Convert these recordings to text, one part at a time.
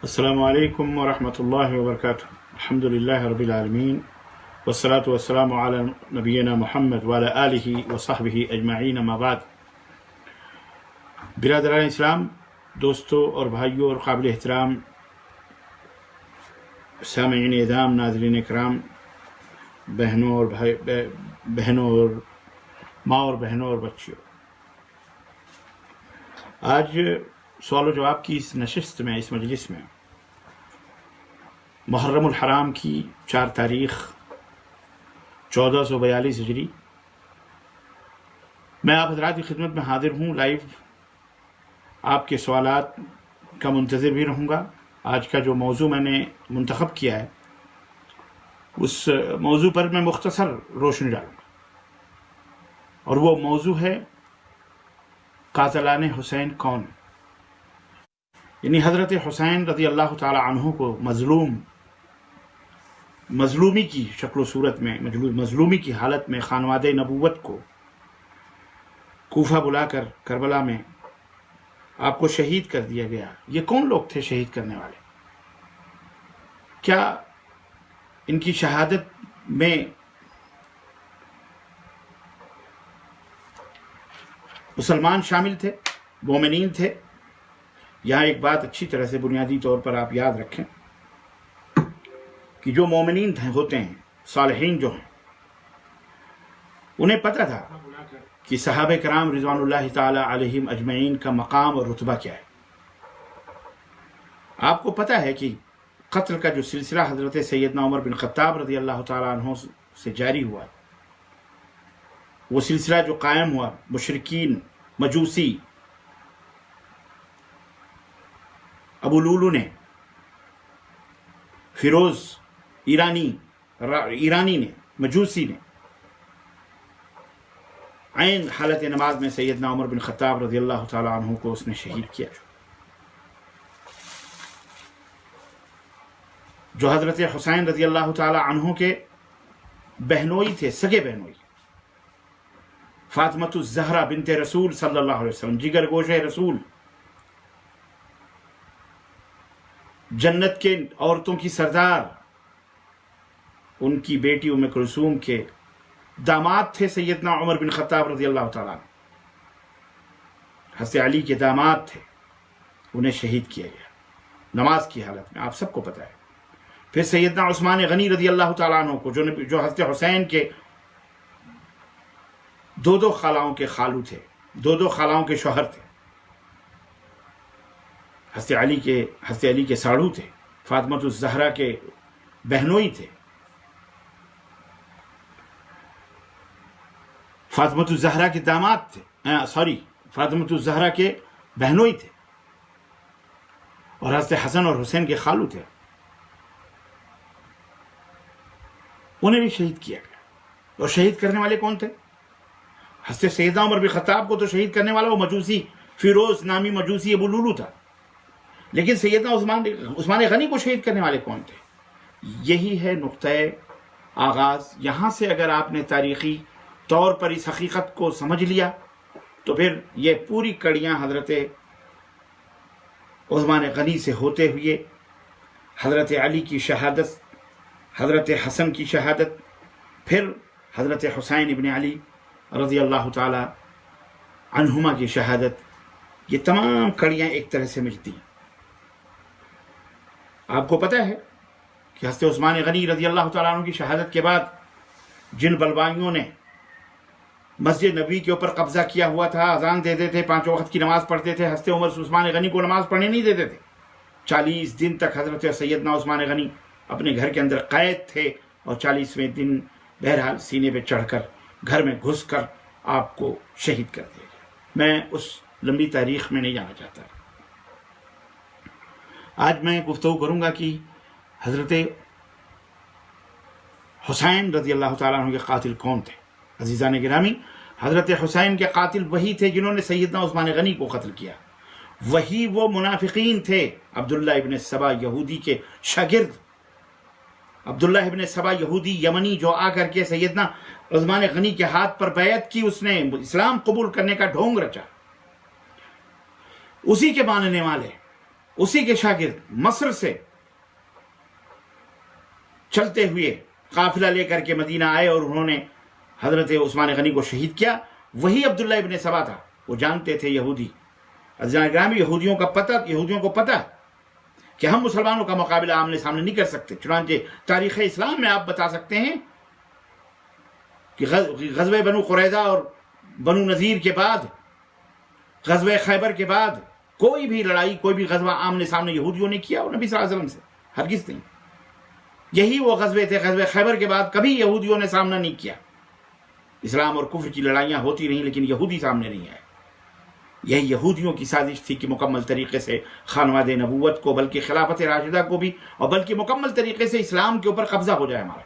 السلام علیکم ورحمۃ اللہ وبرکاتہ۔ الحمد للہ رب العالمین والصلاة والسلام علی نبینا محمد وعلی آلہ وصحبہ اجمعین، اما بعد۔ برادران اسلام، دوستوں اور بھائیوں اور قابل احترام سامعین اعظام، ناظرین کرام، بہنوں اور ماں اور بہنوں اور بچیوں، آج سوال و جواب کی اس نشست میں، اس مجلس میں، محرم الحرام کی 4 تاریخ 1442 ہجری، میں آپ حضرات کی خدمت میں حاضر ہوں۔ لائیو آپ کے سوالات کا منتظر بھی رہوں گا۔ آج کا جو موضوع میں نے منتخب کیا ہے، اس موضوع پر میں مختصر روشنی ڈالوں گا، اور وہ موضوع ہے قاتلان حسین کون؟ یعنی حضرت حسین رضی اللہ تعالی عنہ کو مظلومی کی شکل و صورت میں، مظلومی کی حالت میں خانواد نبوت کو کوفہ بلا کر کربلا میں آپ کو شہید کر دیا گیا۔ یہ کون لوگ تھے شہید کرنے والے؟ کیا ان کی شہادت میں مسلمان شامل تھے، مومنین تھے؟ یہاں ایک بات اچھی طرح سے بنیادی طور پر آپ یاد رکھیں کہ جو مومنین ہوتے ہیں، صالحین جو ہیں، انہیں پتہ تھا کہ صحابہ کرام رضوان اللہ تعالی علیہم اجمعین کا مقام اور رتبہ کیا ہے۔ آپ کو پتہ ہے کہ قتل کا جو سلسلہ حضرت سیدنا عمر بن خطاب رضی اللہ تعالی عنہ سے جاری ہوا، وہ سلسلہ جو قائم ہوا، مشرکین، مجوسی، ابو لولو نے، فیروز ایرانی نے، مجوسی نے، عین حالت نماز میں سیدنا عمر بن خطاب رضی اللہ تعالی عنہ کو اس نے شہید کیا، جو حضرت حسین رضی اللہ تعالی عنہ کے بہنوئی تھے، سگے بہنوئی، فاطمۃ الزہرا بنت رسول صلی اللہ علیہ وسلم، جگر گوشہ رسول، جنت کے عورتوں کی سردار، ان کی بیٹی ام کلثوم کے داماد تھے سیدنا عمر بن خطاب رضی اللہ تعالیٰ عنہ، حضرت علی کے داماد تھے، انہیں شہید کیا گیا نماز کی حالت میں، آپ سب کو پتہ ہے۔ پھر سیدنا عثمان غنی رضی اللہ تعالیٰ عنہ کو، جو حضرت حسین کے دو خالاؤں کے خالو تھے، دو خالاؤں کے شوہر تھے، حضرت علی کے ساڑھو تھے، فاطمۃ الزہرا کے بہنوئی تھے، فاطمۃ الزہرا کے داماد تھے، فاطمۃ الزہرا کے بہنوئی تھے، اور حضرت حسن اور حسین کے خالو تھے، انہیں بھی شہید کیا گیا۔ اور شہید کرنے والے کون تھے؟ حضرت سیدنا عمر بن خطاب کو تو شہید کرنے والا وہ مجوسی، فیروز نامی مجوسی ابو لولو تھا، لیکن سیدنا عثمان غنی کو شہید کرنے والے کون تھے؟ یہی ہے نقطۂ آغاز۔ یہاں سے اگر آپ نے تاریخی طور پر اس حقیقت کو سمجھ لیا تو پھر یہ پوری کڑیاں حضرت عثمان غنی سے ہوتے ہوئے حضرت علی کی شہادت، حضرت حسن کی شہادت، پھر حضرت حسین ابن علی رضی اللہ تعالی عنہما کی شہادت، یہ تمام کڑیاں ایک طرح سے ملتی ہیں۔ آپ کو پتہ ہے کہ حضرت عثمان غنی رضی اللہ تعالیٰ عنہ کی شہادت کے بعد جن بلوائیوں نے مسجد نبوی کے اوپر قبضہ کیا ہوا تھا، اذان دیتے تھے، 5 وقت کی نماز پڑھتے تھے، حضرت عثمان غنی کو نماز پڑھنے نہیں دیتے تھے، 40 دن تک حضرت سیدنا عثمان غنی اپنے گھر کے اندر قید تھے، اور 40ویں دن بہرحال سینے پہ چڑھ کر گھر میں گھس کر آپ کو شہید کر دیا گیا۔ میں اس لمبی تاریخ میں نہیں جانا چاہتا۔ آج میں گفتگو کروں گا کہ حضرت حسین رضی اللہ تعالیٰ عنہ کے قاتل کون تھے۔ عزیزان گرامی، حضرت حسین کے قاتل وہی تھے جنہوں نے سیدنا عثمان غنی کو قتل کیا، وہی وہ منافقین تھے، عبداللہ ابن سبا یہودی کے شاگرد، عبداللہ ابن سبا یہودی یمنی، جو آ کر کے سیدنا عثمان غنی کے ہاتھ پر بیعت کی، اس نے اسلام قبول کرنے کا ڈھونگ رچا، اسی کے ماننے والے اسی کے شاگرد مصر سے چلتے ہوئے قافلہ لے کر کے مدینہ آئے اور انہوں نے حضرت عثمان غنی کو شہید کیا. وہی عبداللہ ابن سبا تھا. وہ جانتے تھے یہودی عزیزان یہودیوں کو پتہ کہ ہم مسلمانوں کا مقابلہ آمنے سامنے نہیں کر سکتے. چنانچہ تاریخ اسلام میں آپ بتا سکتے ہیں کہ غزوہ بنو قریظہ اور بنو نذیر کے بعد، غزوہ خیبر کے بعد کوئی بھی لڑائی، کوئی بھی غزوہ آمنے سامنے یہودیوں نے کیا اور نبی صلی اللہ علیہ وسلم سے ہرگز نہیں. یہی وہ غزوے تھے. غزوہ خیبر کے بعد کبھی یہودیوں نے سامنا نہیں کیا. اسلام اور کفر کی لڑائیاں ہوتی رہیں لیکن یہودی سامنے نہیں آئے. یہی یہودیوں کی سازش تھی کہ مکمل طریقے سے خانواد نبوت کو، بلکہ خلافت راشدہ کو بھی، اور بلکہ مکمل طریقے سے اسلام کے اوپر قبضہ ہو جائے ہمارا.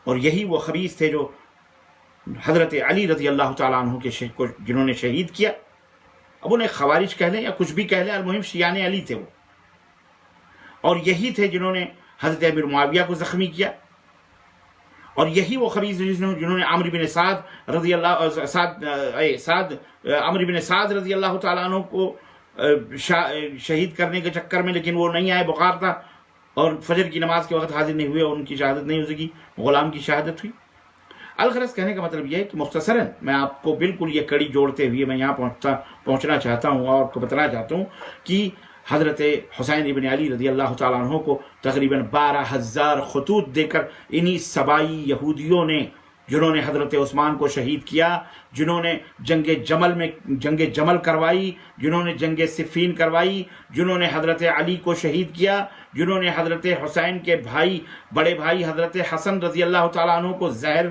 اور یہی وہ خبیث تھے جو حضرت علی رضی اللہ تعالیٰ عنہ کو جنہوں نے شہید کیا. اب انہیں خوارج کہہ لیں یا کچھ بھی کہہ لیں، المہم شیعان علی تھے وہ. اور یہی تھے جنہوں نے حضرت امیر معاویہ کو زخمی کیا. اور یہی وہ خبیث جنہوں نے عمرو بن سعد رضی اللہ تعالیٰ عنہ کو شہید کرنے کے چکر میں، لیکن وہ نہیں آئے، بخار تھا اور فجر کی نماز کے وقت حاضر نہیں ہوئے اور ان کی شہادت نہیں ہو سکی، غلام کی شہادت ہوئی. الغرض کہنے کا مطلب یہ ہے کہ مختصراً میں آپ کو بالکل یہ کڑی جوڑتے ہوئے میں یہاں پہنچنا چاہتا ہوں اور آپ کو بتانا چاہتا ہوں کہ حضرت حسین ابن علی رضی اللہ تعالیٰ عنہ کو تقریباً 12,000 خطوط دے کر انہی سبائی یہودیوں نے، جنہوں نے حضرت عثمان کو شہید کیا، جنہوں نے جنگ جمل کروائی، جنہوں نے جنگ صفین کروائی، جنہوں نے حضرت علی کو شہید کیا، جنہوں نے حضرت حسین کے بڑے بھائی حضرت حسن رضی اللہ تعالیٰ عنہ کو زہر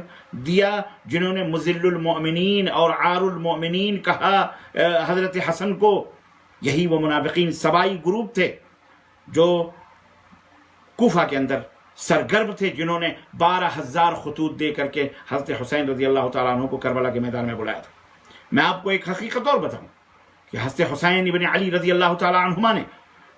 دیا، جنہوں نے مذل المؤمنین اور عار المؤمنین کہا حضرت حسن کو. یہی وہ منافقین سبائی گروپ تھے جو کوفہ کے اندر سرگرم تھے، جنہوں نے 12,000 خطوط دے کر کے حضرت حسین رضی اللہ تعالیٰ عنہ کو کربلا کے میدان میں بلایا تھا. میں آپ کو ایک حقیقت اور بتاؤں کہ حضرت حسین ابن علی رضی اللہ تعالیٰ عنہما نے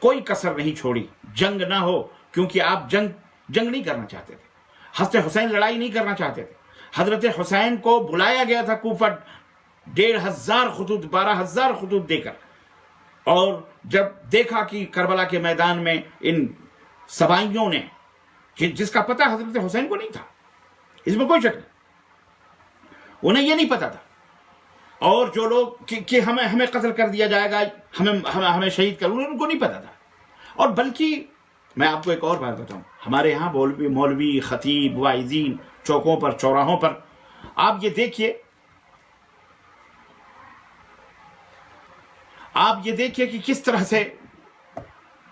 کوئی کسر نہیں چھوڑی جنگ نہ ہو، کیونکہ آپ جنگ نہیں کرنا چاہتے تھے. حضرت حسین لڑائی نہیں کرنا چاہتے تھے. حضرت حسین کو بلایا گیا تھا کوفہ 12,000 خطوط دے کر، اور جب دیکھا کہ کربلا کے میدان میں ان سبائیوں نے، جس کا پتہ حضرت حسین کو نہیں تھا، اس میں کوئی شک نہیں، انہیں یہ نہیں پتا تھا، اور جو لوگ کہ ہمیں قتل کر دیا جائے گا، ہمیں شہید کر، ان کو نہیں پتا تھا. اور بلکہ میں آپ کو ایک اور بات بتاؤں، ہمارے یہاں مولوی خطیب واعظین چوکوں پر چوراہوں پر آپ یہ دیکھیے کہ کس طرح سے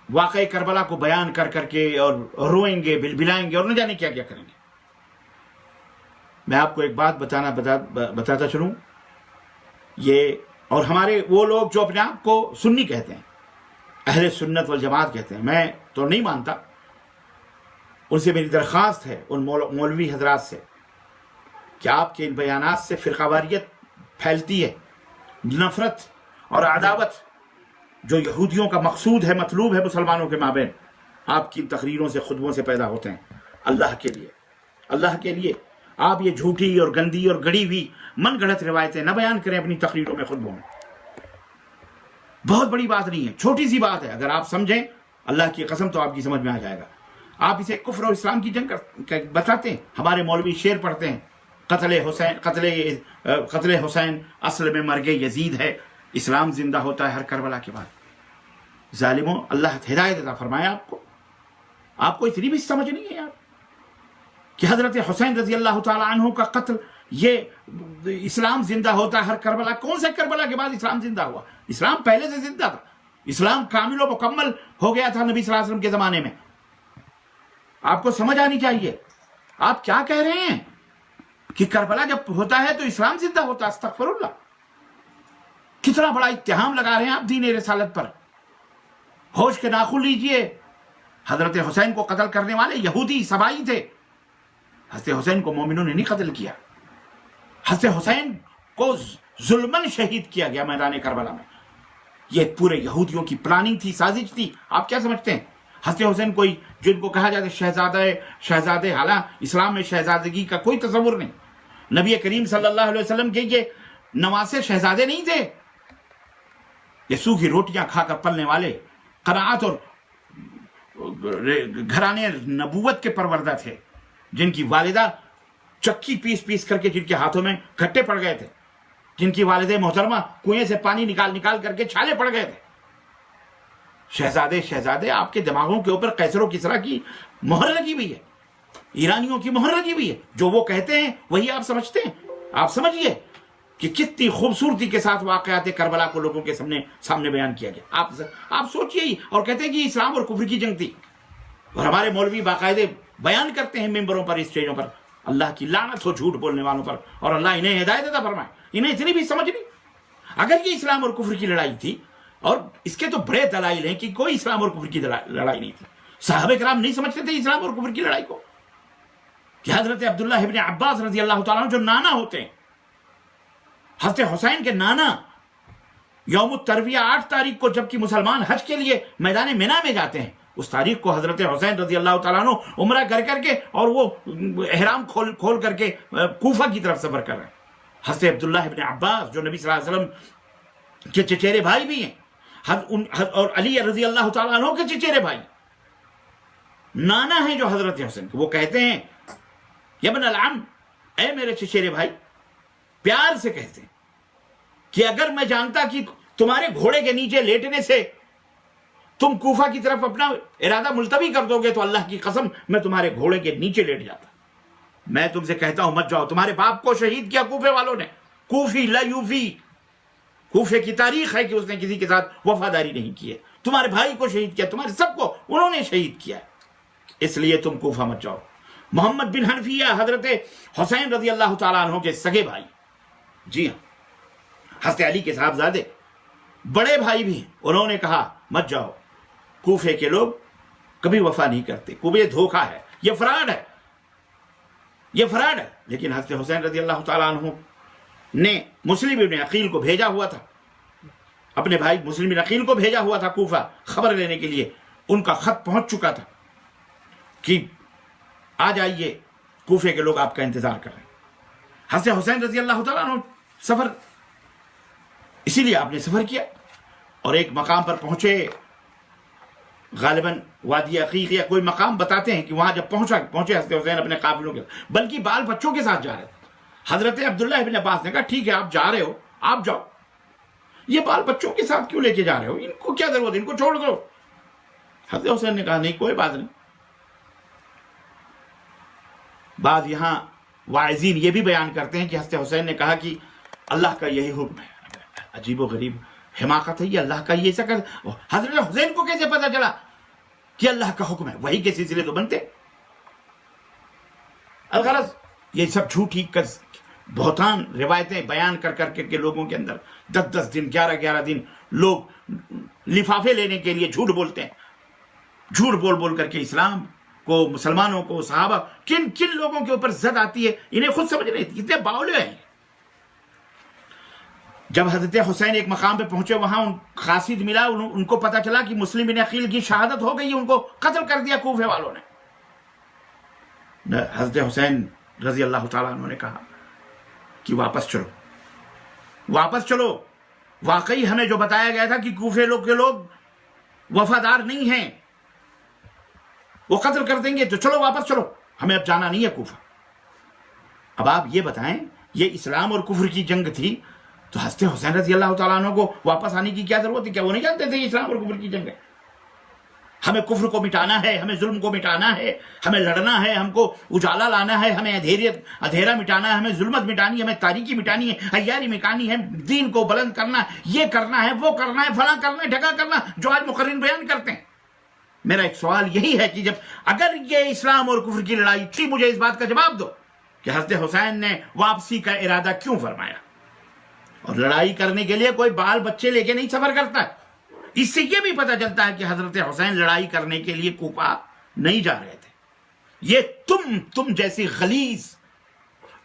واقعہ کربلا کو بیان کر کے اور روئیں گے، بلبلائیں گے اور نہ جانے کیا کیا کریں گے. میں آپ کو ایک بات بتاتا چلوں، یہ اور ہمارے وہ لوگ جو اپنے آپ کو سنی کہتے ہیں، اہل سنت والجماعت کہتے ہیں، میں تو نہیں مانتا، ان سے میری درخواست ہے، ان مولوی حضرات سے، کہ آپ کے ان بیانات سے فرقہ واریت پھیلتی ہے، نفرت اور عداوت جو یہودیوں کا مقصود ہے، مطلوب ہے مسلمانوں کے مابین، آپ کی تقریروں سے، خطبوں سے پیدا ہوتے ہیں. اللہ کے لیے آپ یہ جھوٹی اور گندی اور گڑی ہوئی من گھڑت روایتیں نہ بیان کریں اپنی تقریروں میں، خطبوں میں. بہت بڑی بات نہیں ہے، چھوٹی سی بات ہے، اگر آپ سمجھیں اللہ کی قسم تو آپ کی سمجھ میں آ جائے گا. آپ اسے کفر اور اسلام کی جنگ بتاتے ہیں. ہمارے مولوی شعر پڑھتے ہیں، قتل حسین اصل میں مرگ یزید ہے، اسلام زندہ ہوتا ہے ہر کربلا کے بعد. ظالموں، اللہ ہدایت عطا فرمائے آپ کو اتنی بھی سمجھ نہیں ہے یار کہ حضرت حسین رضی اللہ تعالی عنہ کا قتل، یہ اسلام زندہ ہوتا ہے ہر کربلا. کون سے کربلا کے بعد اسلام زندہ ہوا؟ اسلام پہلے سے زندہ تھا. اسلام کامل و مکمل ہو گیا تھا نبی صلی اللہ علیہ وسلم کے زمانے میں. آپ کو سمجھ آنی چاہیے. آپ کیا کہہ رہے ہیں کہ کربلا جب ہوتا ہے تو اسلام زندہ ہوتا ہے؟ استغفر اللہ. کتنا بڑا اتہام لگا رہے ہیں آپ دین رسالت پر. ہوش کے ناخن لیجئے. حضرت حسین کو قتل کرنے والے یہودی سبائی تھے. حضرت حسین کو مومنوں نے نہیں قتل کیا. حضرت حسین کو ظلمن شہید کیا گیا میدان کربلا میں. یہ پورے یہودیوں کی پلاننگ تھی، سازش تھی. آپ کیا سمجھتے ہیں حضرت حسین کوئی جن کو کہا جاتا ہے شہزادے، حالانکہ اسلام میں شہزادگی کا کوئی تصور نہیں. نبی کریم صلی اللہ علیہ وسلم کے یہ نواسے شہزادے نہیں تھے، یہ سوکھی روٹیاں کھا کر پلنے والے قناعت اور گھرانے نبوت کے پروردہ تھے، جن کی والدہ چکی پیس پیس کر کے جن کے ہاتھوں میں گھٹے پڑ گئے تھے، جن کی والدہ محترمہ کنویں سے پانی نکال نکال کر کے چھالے پڑ گئے تھے. شہزادے آپ کے دماغوں کے اوپر قیصر و کسریٰ کی مہر لگی ہوئی ہے، ایرانیوں کی مہر لگی ہوئی ہے. جو وہ کہتے ہیں وہی آپ سمجھتے ہیں. آپ سمجھیے کہ کتنی خوبصورتی کے ساتھ واقعات کربلا کو لوگوں کے سامنے بیان کیا گیا. آپ سوچئے ہی، اور کہتے ہیں کہ اسلام اور کفر کی جنگ تھی. اور ہمارے مولوی باقاعدے بیان کرتے ہیں ممبروں پر، اسٹیجوں پر، اللہ کی لعنت ہو جھوٹ بولنے والوں پر، اور اللہ انہیں ہدایت عطا فرمائے. انہیں اتنی بھی سمجھ نہیں. اگر یہ اسلام اور کفر کی لڑائی تھی، اور اس کے تو بڑے دلائل ہیں کہ کوئی اسلام اور کفر کی لڑائی نہیں تھی. صحابہ کرام نہیں سمجھتے تھے اسلام اور کفر کی لڑائی کو. کہ حضرت عبداللہ ابن عباس رضی اللہ تعالیٰ عنہ جو نانا ہوتے ہیں، حضرت حسین کے نانا، یوم الترویہ 8 تاریخ کو جبکہ مسلمان حج کے لیے میدان مینا میں جاتے ہیں، اس تاریخ کو حضرت حسین رضی اللہ تعالیٰ عنہ عمرہ کر کے اور وہ احرام کھول کر کے کوفہ کی طرف سفر کر رہے ہیں. حضرت عبداللہ ابن عباس جو نبی صلی اللہ علیہ وسلم کے چچیرے بھائی بھی ہیں، اور علی رضی اللہ تعالیٰ عنہ کے چچیرے بھائی، نانا ہیں جو حضرت حسین، وہ کہتے ہیں یا ابن العم، اے میرے چچیرے بھائی، پیار سے کہتے ہیں کہ اگر میں جانتا کہ تمہارے گھوڑے کے نیچے لیٹنے سے تم کوفہ کی طرف اپنا ارادہ ملتوی کر دو گے تو اللہ کی قسم میں تمہارے گھوڑے کے نیچے لیٹ جاتا. میں تم سے کہتا ہوں مت جاؤ. تمہارے باپ کو شہید کیا کوفے والوں نے، کوفی لا یوفی. کوفے کی تاریخ ہے کہ اس نے کسی کے ساتھ وفاداری نہیں کی ہے. تمہارے بھائی کو شہید کیا، تمہارے سب کو انہوں نے شہید کیا، اس لیے تم کوفہ مت جاؤ. محمد بن حنفیہ حضرت حسین رضی اللہ تعالیٰ عنہ کے سگے بھائی، جی ہاں، حضرت علی کے صاحبزادے، بڑے بھائی بھی، انہوں نے کہا مت جاؤ، کوفے کے لوگ کبھی وفا نہیں کرتے، کوفے دھوکہ ہے، یہ فراڈ ہے، یہ فراڈ ہے. لیکن حضرت حسین رضی اللہ تعالیٰ عنہ نے مسلم ابن عقیل کو بھیجا ہوا تھا، اپنے بھائی مسلم ابن عقیل کو بھیجا ہوا تھا کوفہ خبر لینے کے لیے. ان کا خط پہنچ چکا تھا کہ آ جائیے، کوفے کے لوگ آپ کا انتظار کر رہے ہیں. حضرت حسین رضی اللہ تعالیٰ عنہ سفر، اسی لیے آپ نے سفر کیا اور ایک مقام پر پہنچے، غالباً وادی عقیق یا کوئی مقام بتاتے ہیں کہ وہاں جب پہنچے حضرت حسین اپنے قافلوں کے، بلکہ بال بچوں کے ساتھ جا رہے تھے. حضرت عبداللہ ابن عباس نے کہا ٹھیک ہے آپ جا رہے ہو، آپ جاؤ، یہ بال بچوں کے ساتھ کیوں لے کے جا رہے ہو، ان کو کیا ضرورت ہے، ان کو چھوڑ دو. حضرت حسین نے کہا نہیں کوئی بات نہیں. بعض یہاں واعظین یہ بھی بیان کرتے ہیں کہ حضرت حسین نے کہا کہ اللہ کا یہی حکم ہے. عجیب و غریب حماقت ہے یہ، اللہ کا یہ ایسا کر. حضرت حسین کو کیسے پتا چلا کہ اللہ کا حکم ہے؟ وہی کے سلسلے تو بنتے. الغرض یہ سب جھوٹی بہتان روایتیں بیان کر کے لوگوں کے اندر 10 دن 11 دن لوگ لفافے لینے کے لیے جھوٹ بولتے ہیں. جھوٹ بول کر کے اسلام کو، مسلمانوں کو، صحابہ، کن لوگوں کے اوپر زد آتی ہے انہیں خود سمجھ نہیں. کتنے باولے ہیں. جب حضرت حسین ایک مقام پہ پہنچے، وہاں قاصد ملا، ان کو پتا چلا کہ مسلم بن عقیل کی شہادت ہو گئی، ان کو قتل کر دیا کوفے والوں نے. حضرت حسین رضی اللہ تعالیٰ عنہ نے کہا کہ واپس چلو. واقعی ہمیں جو بتایا گیا تھا کہ کوفے کے لوگ وفادار نہیں ہیں، وہ قتل کر دیں گے، تو چلو واپس چلو، ہمیں اب جانا نہیں ہے کوفہ. اب آپ یہ بتائیں، یہ اسلام اور کفر کی جنگ تھی تو حضرت حسین رضی اللہ تعالیٰ عنہ کو واپس آنے کی کیا ضرورت ہے؟ کیا وہ نہیں جانتے تھے اسلام اور کفر کی جنگ ہے؟ ہمیں کفر کو مٹانا ہے، ہمیں ظلم کو مٹانا ہے، ہمیں لڑنا ہے، ہم کو اجالا لانا ہے، ہمیں اندھیرا مٹانا ہے، ہمیں ظلمت مٹانی ہے، ہمیں تاریکی مٹانی ہے، عیاری مٹانی ہے، دین کو بلند کرنا، یہ کرنا ہے، وہ کرنا ہے، فلاں کرنا ہے، ڈھگا کرنا، جو آج مقررین بیان کرتے ہیں. میرا ایک سوال یہی ہے کہ اگر یہ اسلام اور کفر کی لڑائی تھی، مجھے اس بات کا جواب دو کہ حضرت حسین نے واپسی کا ارادہ کیوں فرمایا؟ اور لڑائی کرنے کے لیے کوئی بال بچے لے کے نہیں سفر کرتا. اس سے یہ بھی پتہ چلتا ہے کہ حضرت حسین لڑائی کرنے کے لیے کوفہ نہیں جا رہے تھے. یہ تم جیسی غلیظ،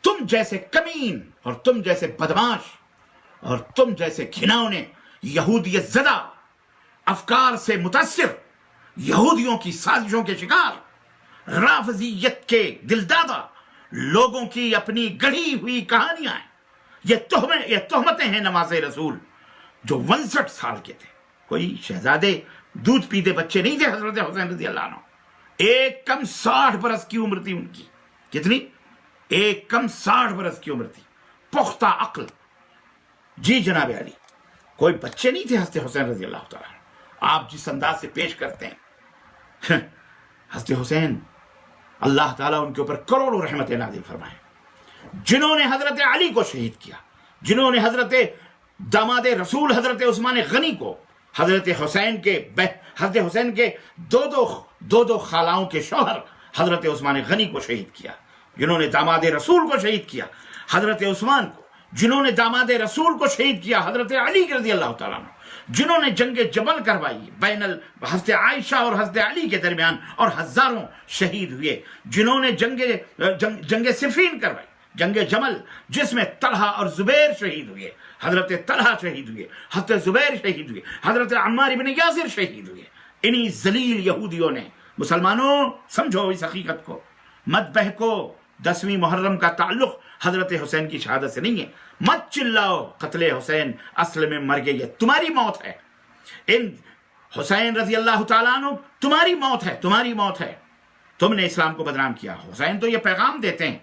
تم جیسے کمین، اور تم جیسے بدماش، اور تم جیسے گھناؤنے، یہودیت زدہ، افکار سے متاثر، یہودیوں کی سازشوں کے شکار، رافضیت کے دلدادہ لوگوں کی اپنی گڑھی ہوئی کہانیاں ہیں. یہ تہمتیں ہیں نواز رسول جو 59 سال کے تھے. کوئی شہزادے دودھ پیتے بچے نہیں تھے حضرت حسین رضی اللہ عنہ. ایک کم 60 برس کی عمر تھی ان کی. کتنی؟ ایک کم 60 برس کی عمر تھی. پختہ عقل. جی جناب علی، کوئی بچے نہیں تھے حضرت حسین رضی اللہ تعالیٰ عنہ. آپ جس انداز سے پیش کرتے ہیں حضرت حسین، اللہ تعالیٰ ان کے اوپر کروڑوں رحمت نازل فرمائے، جنہوں نے حضرت علی کو شہید کیا، جنہوں نے حضرت داماد رسول حضرت عثمان غنی کو، حضرت حسین کے دو خالاؤں کے شوہر حضرت عثمان غنی کو شہید کیا، جنہوں نے داماد رسول کو شہید کیا حضرت عثمان کو، جنہوں نے داماد رسول کو شہید کیا حضرت علی رضی اللہ تعالیٰ عنہ، جنہوں نے جنگ جبل کروائی بین حضرت عائشہ اور حضرت علی کے درمیان اور ہزاروں شہید ہوئے، جنہوں نے جنگ صفین کروائی، جنگ جمل، جس میں طلحہ اور زبیر شہید ہوئے، حضرت طلحہ شہید ہوئے، حضرت زبیر شہید ہوئے، حضرت عمار بن یاسر شہید ہوئے. انہی ذلیل یہودیوں نے، مسلمانوں سمجھو اس حقیقت کو، مت بہکو. 10ویں محرم کا تعلق حضرت حسین کی شہادت سے نہیں ہے. مت چلاؤ قتل حسین اصل میں مر گئی ہے، تمہاری موت ہے. ان حسین رضی اللہ تعالیٰ عنہ تمہاری موت ہے، تمہاری موت ہے. تم نے اسلام کو بدنام کیا. حسین تو یہ پیغام دیتے ہیں،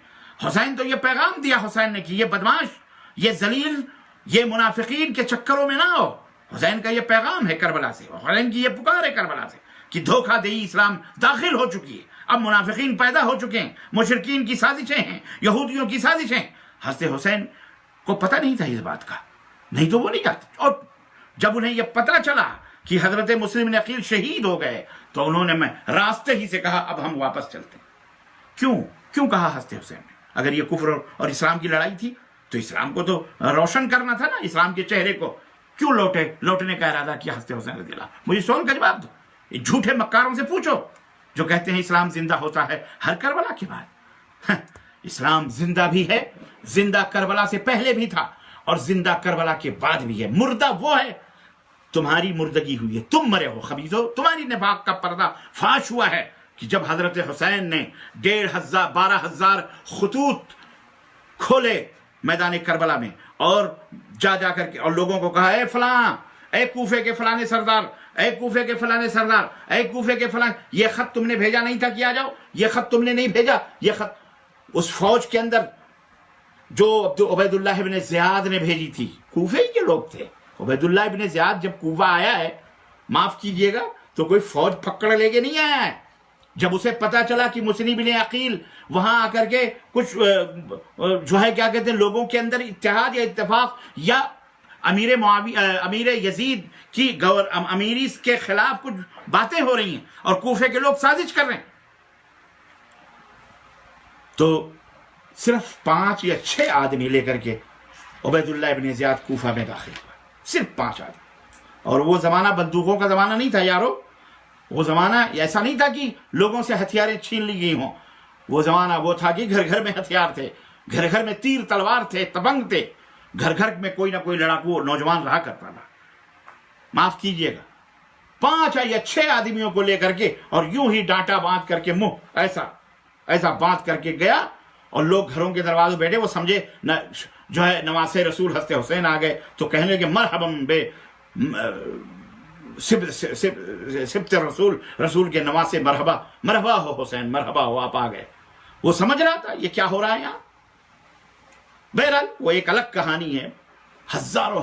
حسین تو یہ پیغام دیا حسین نے کہ یہ بدماش، یہ ذلیل، یہ منافقین کے چکروں میں نہ ہو. حسین کا یہ پیغام ہے کربلا سے، حسین کی یہ پکار ہے کربلا سے کہ دھوکہ دہی اسلام داخل ہو چکی ہے، اب منافقین پیدا ہو چکے ہیں، مشرکین کی سازشیں ہیں، یہودیوں کی سازشیں. حضرت حسین کو پتہ نہیں تھا اس بات کا، نہیں تو وہ نہیں جاتے. اور جب انہیں یہ پتہ چلا کہ حضرت مسلم بن عقیل شہید ہو گئے تو انہوں نے راستے ہی سے کہا اب ہم واپس چلتے ہیں. کیوں کہا حضرت حسین نے؟ اگر یہ کفر اور اسلام کی لڑائی تھی تو اسلام کو تو روشن کرنا تھا نا، اسلام کے چہرے کو. کیوں لوٹنے کا ارادہ کیا حضرت حسین رضی اللہ؟ مجھے سوال کا جواب دو. جھوٹے مکاروں سے پوچھو جو کہتے ہیں اسلام زندہ ہوتا ہے ہر کربلا کے بعد. اسلام زندہ بھی ہے، زندہ کربلا سے پہلے بھی تھا اور زندہ کربلا کے بعد بھی ہے. مردہ وہ ہے، تمہاری مردگی ہوئی ہے، تم مرے ہو خبیثو. تمہاری نفاق کا پردہ فاش ہوا ہے کہ جب حضرت حسین نے 12,000 خطوط کھولے میدان کربلا میں اور جا کر کے اور لوگوں کو کہا اے فلاں، اے کوفے کے فلانے سردار، اے کوفے کے فلانے سردار، اے کوفے کے فلاں، یہ خط تم نے بھیجا نہیں تھا کہ آ جاؤ، یہ خط تم نے نہیں بھیجا. یہ خط اس فوج کے اندر جو عبید اللہ ابن زیاد نے بھیجی تھی، کوفے ہی کے لوگ تھے. عبید اللہ ابن زیاد جب کوفہ آیا ہے، معاف کیجئے گا، تو کوئی فوج پکڑ لے کے نہیں آیا ہے. جب اسے پتا چلا کہ مسلم بن عقیل وہاں آ کر کے کچھ جو ہے کیا کہتے ہیں لوگوں کے اندر اتحاد یا اتفاق یا امیر یزید کی امیری کے خلاف کچھ باتیں ہو رہی ہیں اور کوفے کے لوگ سازش کر رہے ہیں، تو صرف 5 یا 6 آدمی لے کر کے عبید اللہ ابن زیاد کوفہ میں داخل ہوا. صرف 5 آدمی. اور وہ زمانہ بندوقوں کا زمانہ نہیں تھا یارو. وہ زمانہ ایسا نہیں تھا کہ لوگوں سے ہتھیاریں چھین لی گئی ہوں. وہ زمانہ وہ تھا کہ گھر گھر میں ہتھیار تھے، گھر گھر میں تیر تلوار تھے، تبنگ تھے، گھر گھر میں کوئی نہ کوئی لڑاکو نوجوان رہا کرتا تھا. معاف کیجئے گا، 5 یا 6 آدمیوں کو لے کر کے اور یوں ہی ڈانٹا باندھ کر کے منہ ایسا باندھ کر کے گیا اور لوگ گھروں کے دروازے بیٹھے. وہ سمجھے جو ہے نواسے رسول حضرت حسین آ گئے تو کہنے لگے مرحباً بے سبت رسول کے نواسے، مرحبا ہو حسین، مرحبا ہو، آپ آ گئے. وہ سمجھ رہا تھا یہ کیا ہو رہا ہے یہاں. بہرحال وہ ایک الگ کہانی ہے. ہزاروں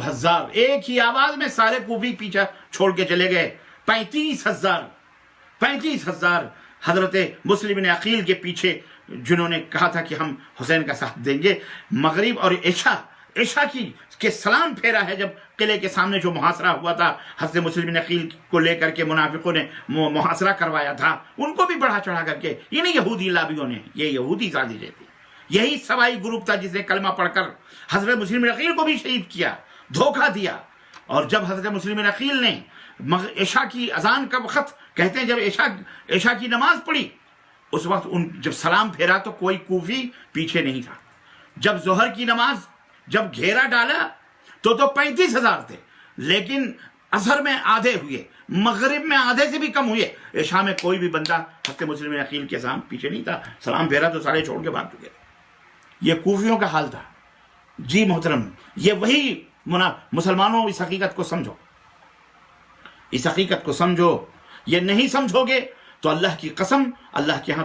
ایک ہی آواز میں سارے کوفی پیچھا چھوڑ کے چلے گئے. 35,000 حضرت مسلم بن عقیل کے پیچھے جنہوں نے کہا تھا کہ ہم حسین کا ساتھ دیں گے. مغرب اور عشاء کے سلام پھیرا ہے جب قلعے کے سامنے جو محاصرہ ہوا تھا، حضرت مسلم بن عقیل کو لے کر کے منافقوں نے محاصرہ کروایا تھا، ان کو بھی بڑھا چڑھا کر کے انہیں یہودی لابیوں نے، یہ یہودی سازشیں تھی. یہی سوائی گروپ تھا جس نے کلمہ پڑھ کر حضرت مسلم بن عقیل کو بھی شہید کیا، دھوکہ دیا. اور جب حضرت مسلم بن عقیل نے عشاء کی اذان کا وقت کہتے ہیں جب عشاء کی نماز پڑھی، اس وقت جب سلام پھیرا تو کوئی کوفی پیچھے نہیں تھا. جب ظہر کی نماز جب گھیرا ڈالا تو 35,000 تھے، لیکن اثر میں آدھے ہوئے، مغرب میں آدھے سے بھی کم ہوئے. عشاء میں کوئی بھی بندہ حضرت مسلم بن عقیل کے سامنے پیچھے نہیں تھا. سلام پھیرا تو سارے چھوڑ کے بھاگ چکے. یہ کوفیوں کا حال تھا. جی محترم، یہ وہی مسلمانوں اس حقیقت کو سمجھو. اس حقیقت کو سمجھو. یہ نہیں سمجھو گے تو اللہ کی قسم اللہ کے ہاں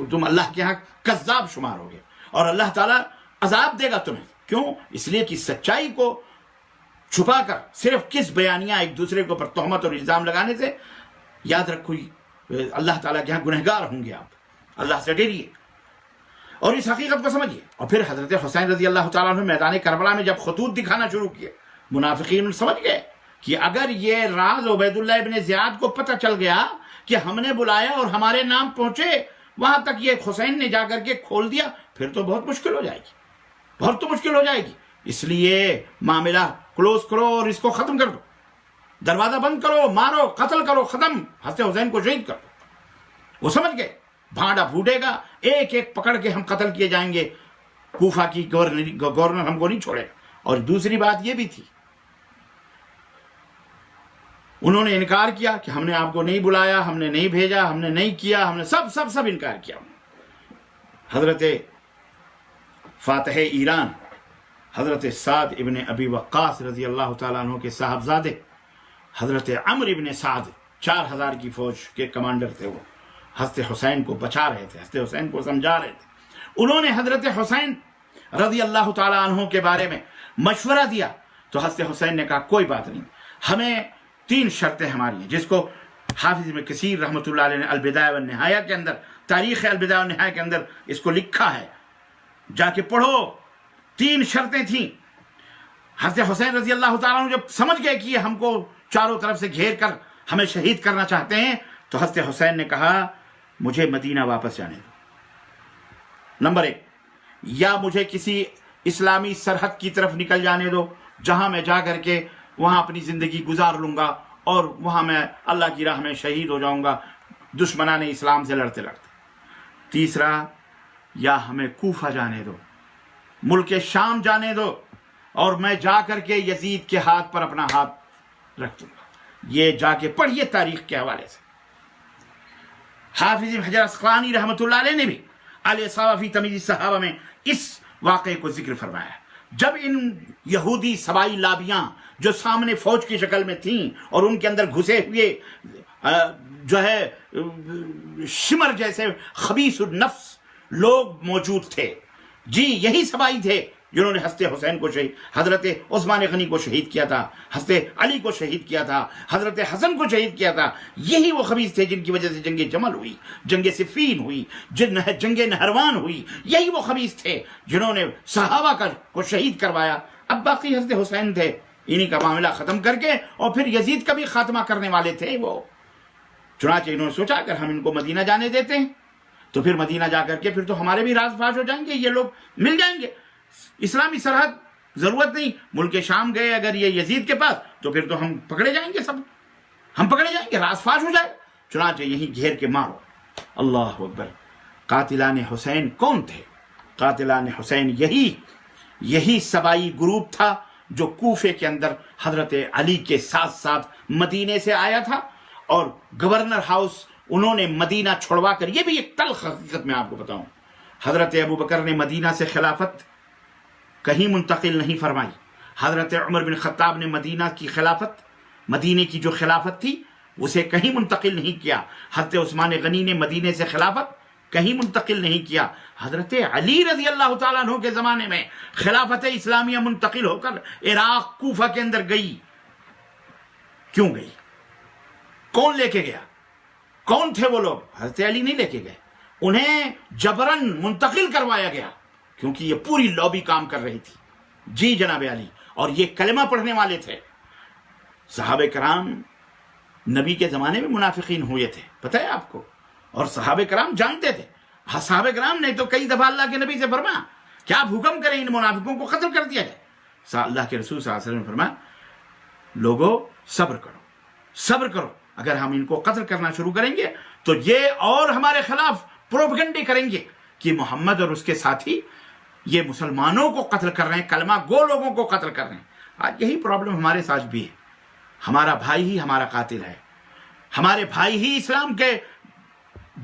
تم اللہ کے ہاں کذاب شمار ہوگے اور اللہ تعالیٰ عذاب دے گا تمہیں. کیوں؟ اس لیے کہ سچائی کو چھپا کر صرف کس بیانیاں ایک دوسرے کے اوپر تہمت اور الزام لگانے سے. یاد رکھو اللہ تعالیٰ کے ہاں گنہگار ہوں گے آپ. اللہ سے ڈریے اور اس حقیقت کو سمجھیے. اور پھر حضرت حسین رضی اللہ تعالیٰ عنہ میدان کربلا میں جب خطوط دکھانا شروع کیے منافقین سمجھ گئے کہ اگر یہ راز عبید اللہ ابن زیاد کو پتہ چل گیا کہ ہم نے بلایا اور ہمارے نام پہنچے وہاں تک یہ حسین نے جا کر کے کھول دیا پھر تو بہت مشکل ہو جائے گی. بہت تو مشکل ہو جائے گی. اس لیے معاملہ کلوز کرو اور اس کو ختم کر دو. دروازہ بند کرو, مارو, قتل کرو, ختم. حضرت حسین کو شہید کر دو. وہ سمجھ گئے بھانڈا پھوٹے گا, ایک ایک پکڑ کے ہم قتل کیے جائیں گے. کوفہ کی گورنر ہم کو نہیں چھوڑے گا. اور دوسری بات یہ بھی تھی انہوں نے انکار کیا کہ ہم نے آپ کو نہیں بلایا, ہم نے نہیں بھیجا, ہم نے نہیں کیا, ہم نے سب انکار کیا. حضرت فاتح ایران حضرت سعد ابن ابی وقاص رضی اللہ تعالیٰ عنہ کے صاحبزادے حضرت عمرو ابن سعد 4000 کی فوج کے کمانڈر تھے. وہ حضرت حسین کو بچا رہے تھے, حضرت حسین کو سمجھا رہے تھے. انہوں نے حضرت حسین رضی اللہ تعالیٰ عنہ کے بارے میں مشورہ دیا تو حضرت حسین نے کہا کوئی بات نہیں, ہمیں 3 شرطیں ہماری ہیں, جس کو حافظ ابن کثیر رحمۃ اللہ علیہ نے البدایہ والنہایہ کے اندر, تاریخ البدایہ والنہایہ کے اندر اس کو لکھا ہے, جا کے پڑھو. 3 شرطیں تھیں. حضرت حسین رضی اللہ تعالیٰ عنہ جب سمجھ گئے کہ یہ ہم کو چاروں طرف سے گھیر کر ہمیں شہید کرنا چاہتے ہیں تو حضرت حسین نے کہا مجھے مدینہ واپس جانے دو. نمبر 1, یا مجھے کسی اسلامی سرحد کی طرف نکل جانے دو جہاں میں جا کر کے وہاں اپنی زندگی گزار لوں گا اور وہاں میں اللہ کی راہ میں شہید ہو جاؤں گا دشمنان اسلام سے لڑتے لڑتے. تیسرا, یا ہمیں کوفہ جانے دو, ملک شام جانے دو اور میں جا کر کے یزید کے ہاتھ پر اپنا ہاتھ رکھ دوں گا. یہ جا کے پڑھیے تاریخ کے حوالے سے. حافظ حجر اسقلانی رحمۃ اللہ علیہ نے بھی الاصابہ فی تمییز الصحابہ میں اس واقعے کو ذکر فرمایا ہے. جب ان یہودی سبائی لابیاں جو سامنے فوج کی شکل میں تھیں اور ان کے اندر گھسے ہوئے جو ہے شمر جیسے خبیث النفس لوگ موجود تھے, جی یہی سبائی تھے جنہوں نے حضرت حسین کو شہید, حضرت عثمان غنی کو شہید کیا تھا, حضرت علی کو شہید کیا تھا, حضرت حسن کو شہید کیا تھا. یہی وہ خبیث تھے جن کی وجہ سے جنگ جمل ہوئی, جنگ صفین ہوئی, جنگ نہروان ہوئی. یہی وہ خبیث تھے جنہوں نے صحابہ کو شہید کروایا. اب باقی حضرت حسین تھے, انہی کا معاملہ ختم کر کے اور پھر یزید کا بھی خاتمہ کرنے والے تھے وہ. چنانچہ انہوں نے سوچا اگر ہم ان کو مدینہ جانے دیتے ہیں تو پھر مدینہ جا کر کے پھر تو ہمارے بھی راز فاش ہو جائیں گے, یہ لوگ مل جائیں گے. اسلامی سرحد ضرورت نہیں, ملک شام گئے اگر یہ یزید کے پاس تو پھر تو ہم پکڑے جائیں گے, سب ہم پکڑے جائیں گے, راز فاش ہو جائے. چنانچہ یہی گھیر کے مارو. اللہ اکبر. قاتلان حسین کون تھے؟ قاتلان حسین یہی سبائی گروپ تھا جو کوفے کے اندر حضرت علی کے ساتھ ساتھ مدینے سے آیا تھا اور گورنر ہاؤس انہوں نے مدینہ چھوڑوا کر, یہ بھی ایک تلخ حقیقت میں آپ کو بتاؤں, حضرت ابو بکر نے مدینہ سے خلافت کہیں منتقل نہیں فرمائی. حضرت عمر بن خطاب نے مدینہ کی خلافت, مدینے کی جو خلافت تھی اسے کہیں منتقل نہیں کیا. حضرت عثمان غنی نے مدینے سے خلافت کہیں منتقل نہیں کیا. حضرت علی رضی اللہ تعالیٰ عنہ کے زمانے میں خلافت اسلامیہ منتقل ہو کر عراق کوفہ کے اندر گئی. کیوں گئی؟ کون لے کے گیا؟ کون تھے وہ لوگ؟ حضرت علی نہیں لے کے گئے, انہیں جبرن منتقل کروایا گیا کیونکہ یہ پوری لابی کام کر رہی تھی. جی جناب علی, اور یہ کلمہ پڑھنے والے تھے. صحابہ کرام نبی کے زمانے میں منافقین ہوئے تھے, پتہ ہے آپ کو, اور صحابہ کرام جانتے تھے. صحابہ کرام نے تو کئی دفعہ اللہ کے نبی سے فرمایا کہ آپ حکم کریں ان منافقوں کو قتل کر دیا جائے. اللہ کے رسول صلی اللہ علیہ وسلم نے فرمایا لوگو صبر کرو, صبر کرو, اگر ہم ان کو قتل کرنا شروع کریں گے تو یہ اور ہمارے خلاف پروپیگنڈے کریں گے کہ محمد اور اس کے ساتھی یہ مسلمانوں کو قتل کر رہے ہیں, کلمہ گو لوگوں کو قتل کر رہے ہیں. آج یہی پرابلم ہمارے ساتھ بھی ہے. ہمارا بھائی ہی ہمارا قاتل ہے, ہمارے بھائی ہی اسلام کے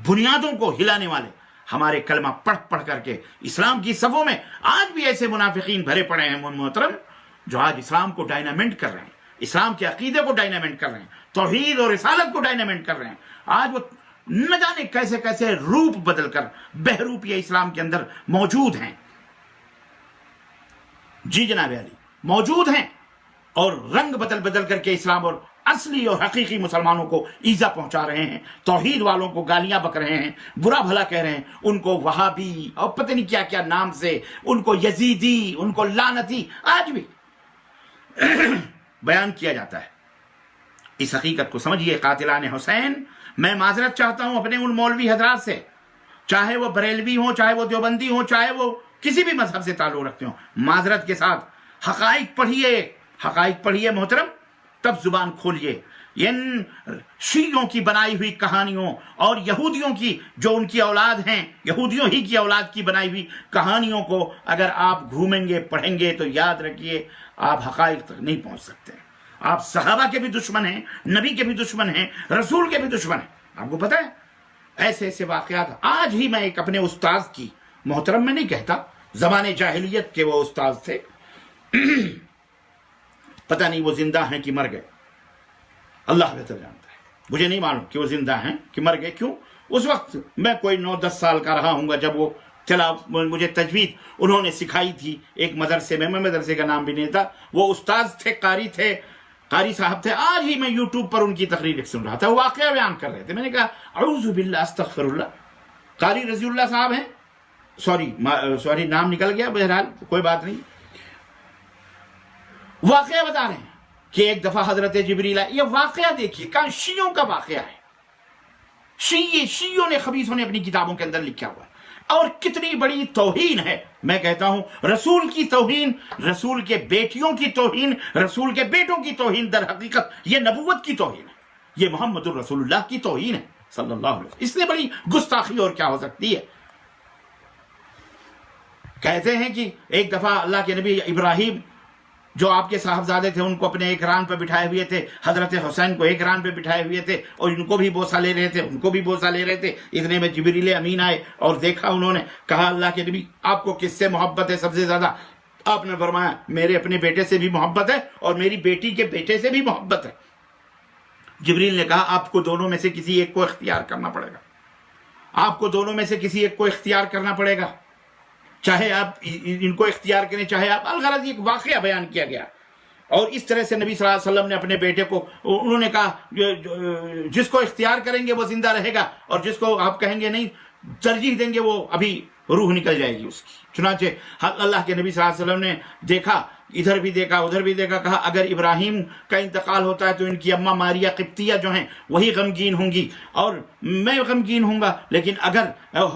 بنیادوں کو ہلانے والے, ہمارے کلمہ پڑھ کر کے اسلام کی صفوں میں آج بھی ایسے منافقین بھرے پڑے ہیں محترم جو آج اسلام کو ڈائنامنٹ کر رہے ہیں, اسلام کے عقیدے کو ڈائنامنٹ کر رہے ہیں, توحید اور رسالت کو ڈائنامنٹ کر رہے ہیں. آج وہ نہ جانے کیسے کیسے روپ بدل کر بہروپ یہ اسلام کے اندر موجود ہیں. جی جناب علی, موجود ہیں, اور رنگ بدل بدل کر کے اسلام اور اصلی اور حقیقی مسلمانوں کو ایذا پہنچا رہے ہیں, توحید والوں کو گالیاں بک رہے ہیں, برا بھلا کہہ رہے ہیں, ان کو وہابی اور پتہ نہیں کیا کیا نام سے, ان کو یزیدی, ان کو لعنتی آج بھی بیان کیا جاتا ہے. اس حقیقت کو سمجھیے. قاتلان حسین, میں معذرت چاہتا ہوں اپنے ان مولوی حضرات سے, چاہے وہ بریلوی ہوں, چاہے وہ دیوبندی ہوں, چاہے وہ کسی بھی مذہب سے تعلق رکھتے ہوں, معذرت کے ساتھ حقائق پڑھیے, حقائق پڑھیے محترم, تب زبان کھولیے. ان شیعوں کی بنائی ہوئی کہانیوں اور یہودیوں کی جو ان کی اولاد ہیں, یہودیوں ہی کی اولاد کی بنائی ہوئی کہانیوں کو اگر آپ گھومیں گے, پڑھیں گے, تو یاد رکھیے آپ حقائق تک نہیں پہنچ سکتے. آپ صحابہ کے بھی دشمن ہیں, نبی کے بھی دشمن ہیں, رسول کے بھی دشمن ہیں. آپ کو پتہ ہے ایسے ایسے واقعات. آج ہی میں ایک اپنے استاذ کی, محترم میں نہیں کہتا, زمانے جاہلیت کے وہ استاذ تھے, پتہ نہیں وہ زندہ ہیں کہ مر گئے, اللہ بہتر جانتا ہے, مجھے نہیں معلوم کہ وہ زندہ ہیں کہ مر گئے. کیوں؟ اس وقت میں کوئی 9-10 سال کا رہا ہوں گا جب وہ چلا, مجھے تجوید انہوں نے سکھائی تھی ایک مدرسے میں مدرسے کا نام بھی نہیں تھا. وہ استاذ تھے, قاری تھے, قاری صاحب تھے. آج ہی میں یوٹیوب پر ان کی تقریر سن رہا تھا, واقعہ بیان کر رہے تھے. میں نے کہا اعوذ باللہ استغفر اللہ. قاری رضی اللہ صاحب ہیں, سوری نام نکل گیا, بہرحال کوئی بات نہیں. واقعہ بتا رہے ہیں کہ ایک دفعہ حضرت جبریل, یہ واقعہ دیکھیے, کہاں شیعوں کا واقعہ ہے. شیعوں نے, خبیثوں نے اپنی کتابوں کے اندر لکھا ہوا ہے. اور کتنی بڑی توہین ہے. میں کہتا ہوں رسول کی توہین, رسول کے بیٹیوں کی توہین, رسول کے بیٹوں کی توہین, در حقیقت یہ نبوت کی توہین ہے, یہ محمد الرسول اللہ کی توہین ہے صلی اللہ علیہ وسلم. اس سے بڑی گستاخی اور کیا ہو سکتی ہے. کہتے ہیں کہ ایک دفعہ اللہ کے نبی ابراہیم جو آپ کے صاحبزادے تھے ان کو اپنے ایک ران پہ بٹھائے ہوئے تھے, حضرت حسین کو ایک ران پہ بٹھائے ہوئے تھے, اور ان کو بھی بوسہ لے رہے تھے, ان کو بھی بوسہ لے رہے تھے. اتنے میں جبریل امین آئے اور دیکھا انہوں نے, کہا اللہ کے نبی آپ کو کس سے محبت ہے سب سے زیادہ؟ آپ نے فرمایا میرے اپنے بیٹے سے بھی محبت ہے اور میری بیٹی کے بیٹے سے بھی محبت ہے. جبریل نے کہا آپ کو دونوں میں سے کسی ایک کو اختیار کرنا پڑے گا, آپ کو دونوں میں سے کسی ایک کو اختیار کرنا پڑے گا, چاہے آپ ان کو اختیار کریں چاہے آپ. الغرض ایک واقعہ بیان کیا گیا, اور اس طرح سے نبی صلی اللہ علیہ وسلم نے اپنے بیٹے کو, انہوں نے کہا جس کو اختیار کریں گے وہ زندہ رہے گا, اور جس کو آپ کہیں گے نہیں, ترجیح دیں گے, وہ ابھی روح نکل جائے گی اس کی. چنانچہ اللہ کے نبی صلی اللہ علیہ وسلم نے دیکھا, ادھر بھی دیکھا ادھر بھی دیکھا, کہا اگر ابراہیم کا انتقال ہوتا ہے تو ان کی اماں ماریہ قبطیہ جو ہیں وہی غمگین ہوں گی اور میں غمگین ہوں گا, لیکن اگر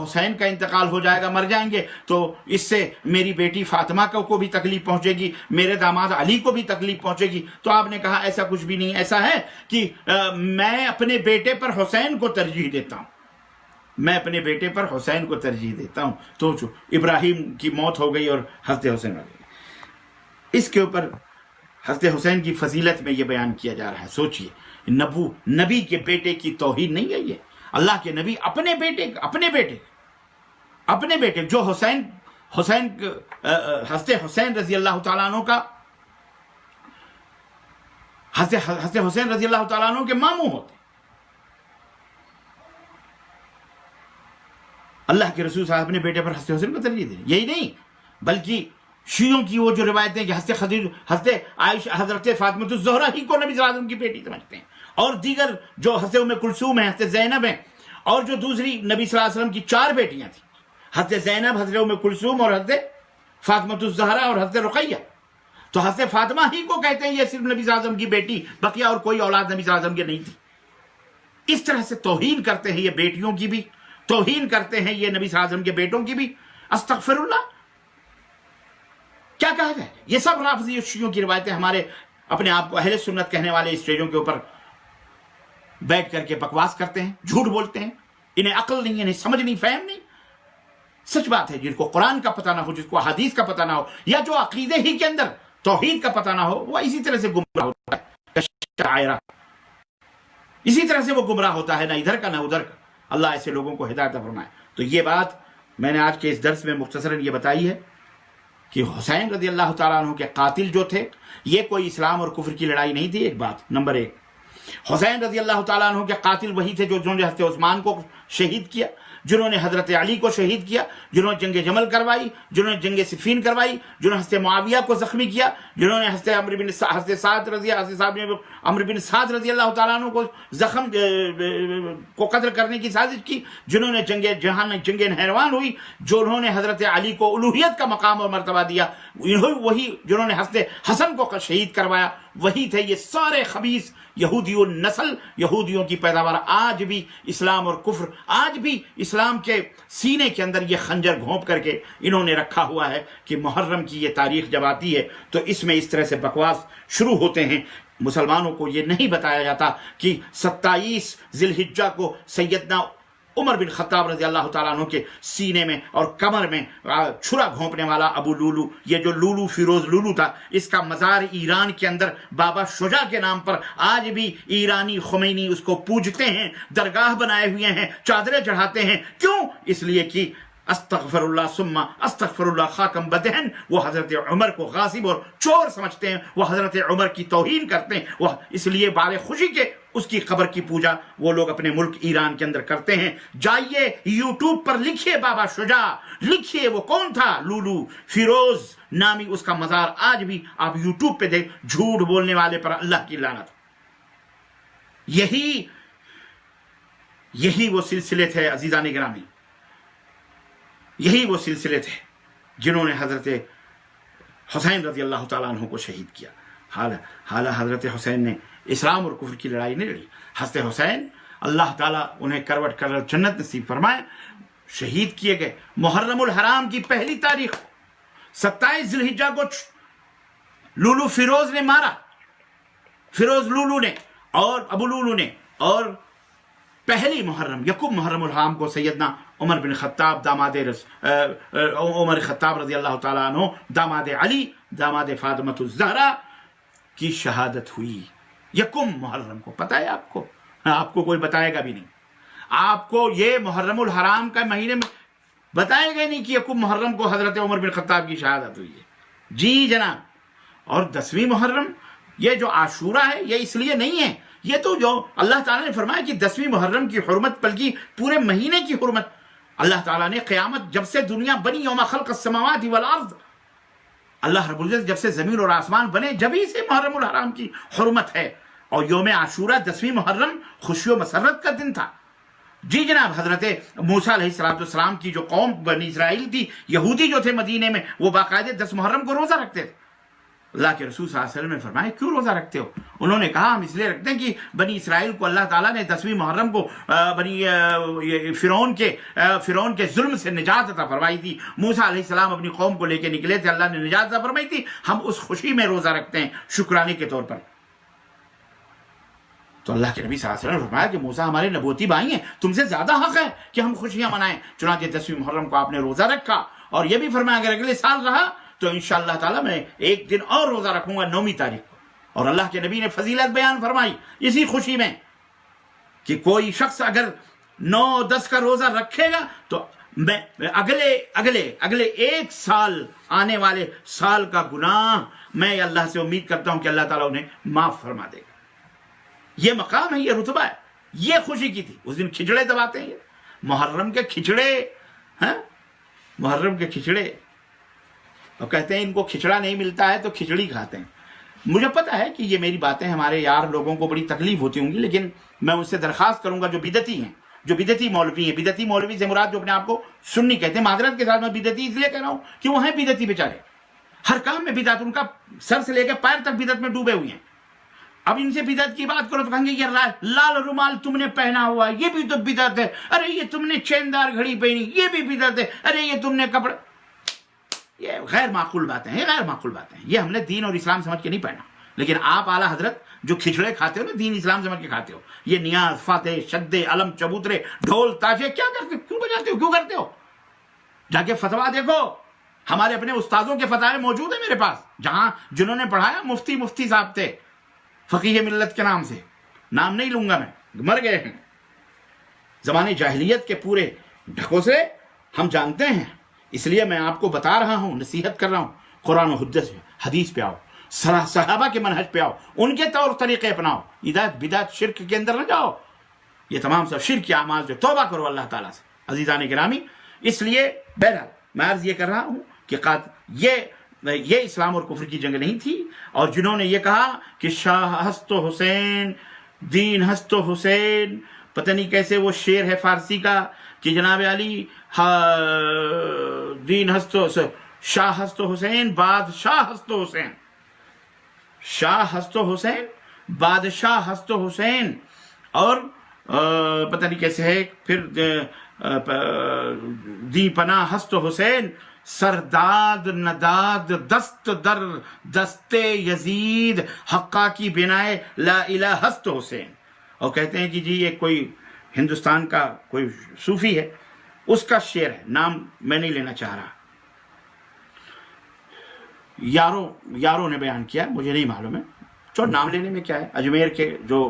حسین کا انتقال ہو جائے گا, مر جائیں گے, تو اس سے میری بیٹی فاطمہ کو بھی تکلیف پہنچے گی, میرے داماد علی کو بھی تکلیف پہنچے گی. تو آپ نے کہا ایسا کچھ بھی نہیں, ایسا ہے کہ میں اپنے بیٹے پر حسین کو ترجیح دیتا ہوں, میں اپنے بیٹے پر حسین کو ترجیح دیتا ہوں. تو ابراہیم کی موت ہو گئی اور حضرت حسین آ گئی. اس کے اوپر حضرت حسین کی فضیلت میں یہ بیان کیا جا رہا ہے. سوچئے, نبی کے بیٹے کی توہین نہیں ہے یہ. اللہ کے نبی اپنے بیٹے جو حضرت حسین رضی اللہ تعالیٰ عنہ کا, حضرت حسین رضی اللہ تعالیٰ عنہ کے ماموں ہوتے, اللہ کے رسول صاحب اپنے بیٹے پر حضرت حسین کو ترجیح دیں. یہی نہیں بلکہ شیعوں کی وہ جو روایتیں کہ حضرت فاطمہ الزہرا ہی کو نبی صلی اللہ علیہ وسلم کی بیٹی سمجھتے ہیں, اور دیگر جو حضرت ام کلثوم ہیں, حضرت زینب ہیں, اور جو دوسری نبی صلی اللہ علیہ وسلم کی 4 بیٹیاں تھیں, حضرت زینب, حضرت ام کلثوم اور حضرت فاطمہ الزہرا اور حضرت رقیہ, تو حضرت فاطمہ ہی کو کہتے ہیں یہ صرف نبی صلی اللہ علیہ وسلم کی بیٹی, بقیہ اور کوئی اولاد نبی صلی اللہ علیہ وسلم کی نہیں تھی. اس طرح سے توہین کرتے ہیں یہ بیٹیوں کی بھی, توہین کرتے ہیں یہ نبی صلی اللہ علیہ وسلم کے بیٹوں کی بھی. استغفر اللہ, کیا کہا جائے. یہ سب رافضی شیعوں کی روایتیں ہمارے اپنے آپ کو اہل سنت کہنے والے اسٹیجوں کے اوپر بیٹھ کر کے بکواس کرتے ہیں, جھوٹ بولتے ہیں. انہیں عقل نہیں, انہیں سمجھ نہیں, فہم نہیں. سچ بات ہے, جن کو قرآن کا پتہ نہ ہو, جس کو حدیث کا پتہ نہ ہو, یا جو عقیدے ہی کے اندر توحید کا پتہ نہ ہو, وہ اسی طرح سے گمراہ ہوتا ہے. شاعرہ اسی طرح سے وہ گمراہ ہوتا ہے, نہ ادھر کا نہ ادھر کا. اللہ ایسے لوگوں کو ہدایت فرمائے. تو یہ بات میں نے آج کے اس درس میں مختصراً یہ بتائی ہے کہ حسین رضی اللہ تعالیٰ عنہ کے قاتل جو تھے یہ کوئی اسلام اور کفر کی لڑائی نہیں تھی. ایک بات نمبر ایک، حسین رضی اللہ تعالیٰ عنہ کے قاتل وہی تھے جنہوں نے حضرت عثمان کو شہید کیا، جنہوں نے حضرت علی کو شہید کیا، جنہوں نے جنگ جمل کروائی، جنہوں نے جنگ صفین کروائی، جنہوں نے حضرت معاویہ کو زخمی کیا، جنہوں نے حضرت عمرو بن سعد رضی اللہ تعالیٰ عنہ کو زخم کو قتل کرنے کی سازش کی، جنہوں نے جنگ نہروان ہوئی، جنہوں نے حضرت علی کو الوہیت کا مقام اور مرتبہ دیا، وہی جنہوں نے حضرت حسن کو شہید کروایا، وہی تھے. یہ سارے خبیث یہودیوں نسل، یہودیوں کی پیداوار. آج بھی اسلام اور کفر، آج بھی اسلام کے سینے کے اندر یہ خنجر گھونپ کر کے انہوں نے رکھا ہوا ہے کہ محرم کی یہ تاریخ جب آتی ہے تو اس میں اس طرح سے بکواس شروع ہوتے ہیں. مسلمانوں کو یہ نہیں بتایا جاتا کہ 27 ذی الحجہ کو سیدنا عمر بن خطاب رضی اللہ تعالیٰ عنہ کے سینے میں اور کمر میں چھرا گھونپنے والا ابو لولو، یہ جو لولو فیروز لولو تھا، اس کا مزار ایران کے اندر بابا شجاع کے نام پر آج بھی ایرانی خمینی اس کو پوجتے ہیں، درگاہ بنائے ہوئے ہیں، چادریں چڑھاتے ہیں. کیوں؟ اس لیے کہ استغفر اللہ ثم استغفر اللہ خاکم بدہن، وہ حضرت عمر کو غاصب اور چور سمجھتے ہیں، وہ حضرت عمر کی توہین کرتے ہیں. وہ اس لیے بارے خوشی کے اس کی قبر کی پوجا وہ لوگ اپنے ملک ایران کے اندر کرتے ہیں. جائیے یوٹیوب پر لکھیے بابا شجاع، لکھیے وہ کون تھا، لولو فیروز نامی اس کا مزار آج بھی آپ یوٹیوب پہ دیکھ. جھوٹ بولنے والے پر اللہ کی لعنت. یہی وہ سلسلے تھے عزیزان گرامی، یہی وہ سلسلے تھے جنہوں نے حضرت حسین رضی اللہ تعالیٰ عنہ کو شہید کیا. حالہ حضرت حسین نے اسلام اور کفر کی لڑائی نہیں لڑی. حضرت حسین اللہ تعالیٰ انہیں کروٹ کر جنت نصیب فرمائے، شہید کیے گئے محرم الحرام کی پہلی تاریخ کو. 27 ذی الحجہ کو لولو فیروز نے مارا، فیروز لولو نے اور ابو لولو نے. اور پہلی محرم یکم محرم الحرام کو سیدنا عمر بن خطاب عمر خطاب رضی اللہ تعالیٰ عنہ داماد علی داماد فاطمۃ الزہرا کی شہادت ہوئی. یکم محرم کو. پتہ ہے آپ کو؟ آپ کو کوئی بتائے گا بھی نہیں. آپ کو یہ محرم الحرام کا مہینے میں بتائے گا نہیں کہ یکم محرم کو حضرت عمر بن خطاب کی شہادت ہوئی ہے. جی جناب. اور 10ویں محرم یہ جو عاشورہ ہے یہ اس لیے نہیں ہے، یہ تو جو اللہ تعالیٰ نے فرمایا کہ 10ویں محرم کی حرمت بلکہ پورے مہینے کی حرمت اللہ تعالیٰ نے قیامت جب سے دنیا بنی یوم خلق السماوات والارض، اللہ رب العزت جب سے زمین اور آسمان بنے جبھی سے محرم الحرام کی حرمت ہے. اور یوم عاشورہ 10ویں محرم خوشی و مسرت کا دن تھا. جی جناب. حضرت موسیٰ علیہ السلام کی جو قوم بنی اسرائیل تھی، یہودی جو تھے مدینے میں، وہ باقاعدہ 10 محرم کو روزہ رکھتے تھے. اللہ کے رسول صلی اللہ علیہ وسلم نے فرمایا کیوں روزہ رکھتے ہو؟ انہوں نے کہا ہم اس لیے رکھتے ہیں کہ بنی اسرائیل کو اللہ تعالیٰ نے 10ویں محرم کو فرعون کے ظلم سے نجات عطا فرمائی تھی. موسیٰ علیہ السلام اپنی قوم کو لے کے نکلے تھے، اللہ نے نجات عطا فرمائی تھی. ہم اس خوشی میں روزہ رکھتے ہیں شکرانے کے طور پر. تو اللہ کے نبی صلی اللہ علیہ وسلم نے فرمایا کہ موسیٰ ہمارے نبوتی بھائی ہیں، تم سے زیادہ حق ہے کہ ہم خوشیاں منائیں. چنانچہ 10ویں محرم کو آپ نے روزہ رکھا اور یہ بھی فرمایا اگر اگلے سال رہا تو انشاءاللہ تعالیٰ میں ایک دن اور روزہ رکھوں گا 9ویں تاریخ کو. اور اللہ کے نبی نے فضیلت بیان فرمائی اسی خوشی میں کہ کوئی شخص اگر 9-10 کا روزہ رکھے گا تو میں اگلے ایک سال آنے والے سال کا گناہ میں اللہ سے امید کرتا ہوں کہ اللہ تعالیٰ انہیں معاف فرما دے گا. یہ مقام ہے، یہ رتبہ ہے. یہ خوشی کی تھی. اس دن کھچڑے دباتے ہیں، محرم کے کھچڑے، محرم کے کھچڑے. اور کہتے ہیں ان کو کھچڑا نہیں ملتا ہے تو کھچڑی کھاتے ہیں. مجھے پتا ہے کہ یہ میری باتیں ہمارے یار لوگوں کو بڑی تکلیف ہوتی ہوں گی، لیکن میں ان سے درخواست کروں گا جو بدعتی ہیں، جو بدعتی مولوی ہیں. بدعتی مولوی سے مراد جو اپنے آپ کو سنی کہتے ہیں. معذرت کے ساتھ میں بدعتی اس لیے کہہ رہا ہوں کہ وہ ہیں بدعتی بیچارے، ہر کام میں بدعت، ان کا سر سے لے کے پیر تک بدعت میں ڈوبے ہوئے ہیں. اب ان سے بدعت کی بات کرو تو کہیں گے یہ لال رومال تم نے پہنا ہوا یہ بھی تو بدعت ہے. ارے یہ تم نے چیندار گھڑی پہنی یہ بھی بدعت ہے. ارے یہ تم نے کپڑے، یہ غیر معقول باتیں ہیں، غیر معقول باتیں ہیں. یہ ہم نے دین اور اسلام سمجھ کے نہیں پڑھنا. لیکن آپ اعلیٰ حضرت جو کھچڑے کھاتے ہو نا، دین اسلام سمجھ کے کھاتے ہو. یہ نیاز، فاتح، شدے، علم، چبوترے، ڈھول، تاجے کیا کرتے ہو؟ کیوں بجاتے ہو؟ کیوں کرتے ہو؟ جا کے فتوا دیکھو. ہمارے اپنے استادوں کے فتوے موجود ہیں میرے پاس، جنہوں نے پڑھایا مفتی صاحب تھے فقیہ ملت کے نام سے. نام نہیں لوں گا، میں مر گئے ہیں. زمانے جاہلیت کے پورے ڈھکوں سے ہم جانتے ہیں. اس لیے میں آپ کو بتا رہا ہوں، نصیحت کر رہا ہوں. قرآن و حدیث پہ آؤ، صحابہ کے منہج پہ آؤ، ان کے طور طریقے اپناؤ، بدعت شرک کے اندر نہ جاؤ. یہ تمام سب شرک کے اعمال سے توبہ کرو اللہ تعالیٰ سے. عزیزان گرامی، اس لیے بہرحال میں عرض یہ کر رہا ہوں کہ یہ اسلام اور کفر کی جنگ نہیں تھی. اور جنہوں نے یہ کہا کہ شاہ ہست و حسین، دین ہست و حسین، پتہ نہیں کیسے وہ شعر ہے فارسی کا کہ جناب علی دین ہست و شاہ ہست و حسین بادشاہ ہست و حسین، شاہ ہست و حسین بادشاہ ہست و حسین، اور پتہ نہیں کیسے ہے پھر دی پناہ ہست و حسین، سرداد نداد دست در دست یزید حقا کی بنائے لا الہ ہست و حسین. اور کہتے ہیں کہ جی یہ کوئی ہندوستان کا کوئی صوفی ہے، اس کا شعر ہے، نام میں نہیں لینا چاہ رہا، یاروں نے بیان کیا، مجھے نہیں معلوم ہے. چلو نام لینے میں کیا ہے. اجمیر کے جو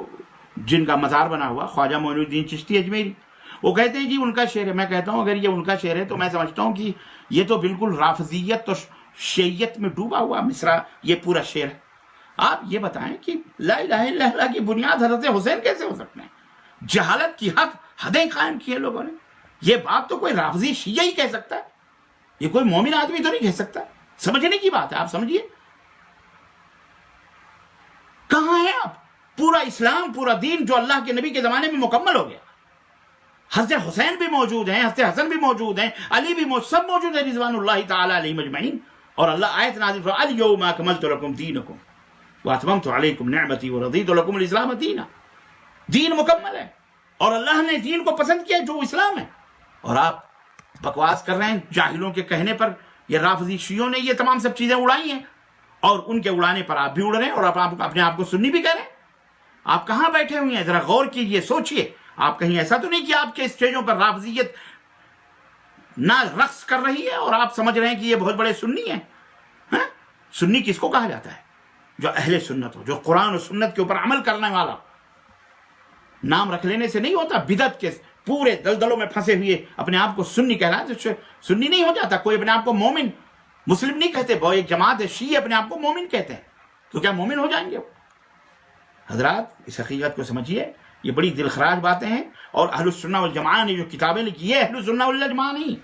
جن کا مزار بنا ہوا خواجہ معین الدین چشتی اجمیری، وہ کہتے ہیں جی ان کا شعر ہے. میں کہتا ہوں اگر یہ ان کا شعر ہے تو میں سمجھتا ہوں کہ یہ تو بالکل رافضیت اور شیعیت میں ڈوبا ہوا مصرع یہ پورا شعر ہے. آپ یہ بتائیں کہ لا الہ الا اللہ کی بنیاد حضرت حسین کیسے ہو سکتے ہیں؟ جہالت کی حدیں قائم کی ہیں لوگوں نے. یہ بات تو کوئی رافضی شیعہ ہی کہہ سکتا ہے، یہ کوئی مومن آدمی تو نہیں کہہ سکتا. سمجھنے کی بات ہے، آپ سمجھیے. کہاں ہیں آپ؟ پورا اسلام، پورا دین جو اللہ کے نبی کے زمانے میں مکمل ہو گیا. حضرت حسین بھی موجود ہیں، حضرت حسن بھی موجود ہیں، علی بھی موجود، سب موجود ہیں رضوان اللہ تعالی علیہم اجمعین. اور اللہ آیت نازل فرمایا الیوم اکملت لکم دینکم واتممت علیکم نعمتی ورضیت لکم الاسلام دینا. دین مکمل ہے اور اللہ نے دین کو پسند کیا جو اسلام ہے. اور آپ بکواس کر رہے ہیں جاہلوں کے کہنے پر. یہ رافضی شیعوں نے یہ تمام سب چیزیں اڑائی ہیں اور ان کے اڑانے پر آپ بھی اڑ رہے ہیں اور آپ اپنے آپ کو سنی بھی کہہ رہے ہیں. آپ کہاں بیٹھے ہوئے ہیں؟ ذرا غور کیجئے، سوچئے. آپ کہیں ایسا تو نہیں کہ آپ کے اسٹیجوں پر رافضیت نہ رقص کر رہی ہے اور آپ سمجھ رہے ہیں کہ یہ بہت بڑے سنی ہیں؟ سنی کس کو کہا جاتا ہے؟ جو اہل سنت ہو، جو قرآن و سنت کے اوپر عمل کرنے والا. نام رکھ لینے سے نہیں ہوتا. بدعت کے پورے دلدلوں میں پھنسے ہوئے اپنے آپ کو سنی کہلاتے سنی نہیں ہو جاتا. کوئی اپنے آپ کو مومن مسلم نہیں کہتے. وہ ایک جماعت ہے شیعہ اپنے آپ کو مومن کہتے ہیں، تو کیا مومن ہو جائیں گے وہ؟ حضرات اس حقیقت کو سمجھیے. یہ بڑی دلخراج باتیں ہیں. اور اہل السنہ والجماعہ نے جو کتابیں لکھی ہے اہل السنہ والجماعہ نہیں،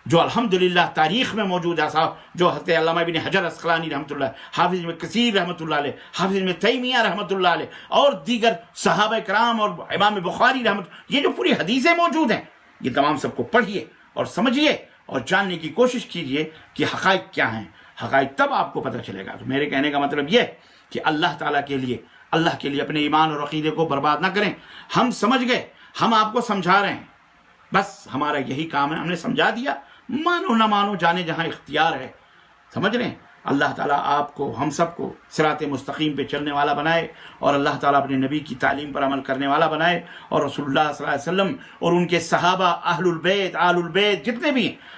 جو الحمدللہ تاریخ میں موجود ہے صاحب، جو حضرت علامہ ابن حجر عسقلانی رحمۃ اللہ، حافظ ابن کثیر رحمۃ اللہ علیہ، حافظ ابن تیمیہ رحمۃ اللہ علیہ اور دیگر صحابہ کرام اور امام بخاری یہ جو پوری حدیثیں موجود ہیں، یہ تمام سب کو پڑھیے اور سمجھیے اور جاننے کی کوشش کیجیے کہ حقائق کیا ہیں. حقائق تب آپ کو پتہ چلے گا. تو میرے کہنے کا مطلب یہ کہ اللہ تعالیٰ کے لیے اپنے ایمان اور عقیدے کو برباد نہ کریں. ہم سمجھ گئے، ہم آپ کو سمجھا رہے ہیں، بس ہمارا یہی کام ہے. ہم نے سمجھا دیا، مانو نہ مانو جانے جہاں اختیار ہے. سمجھ رہے ہیں؟ اللہ تعالیٰ آپ کو، ہم سب کو صراط مستقیم پہ چلنے والا بنائے اور اللہ تعالیٰ اپنے نبی کی تعلیم پر عمل کرنے والا بنائے اور رسول اللہ صلی اللہ علیہ وسلم اور ان کے صحابہ اہل البیت آل البیت جتنے بھی ہیں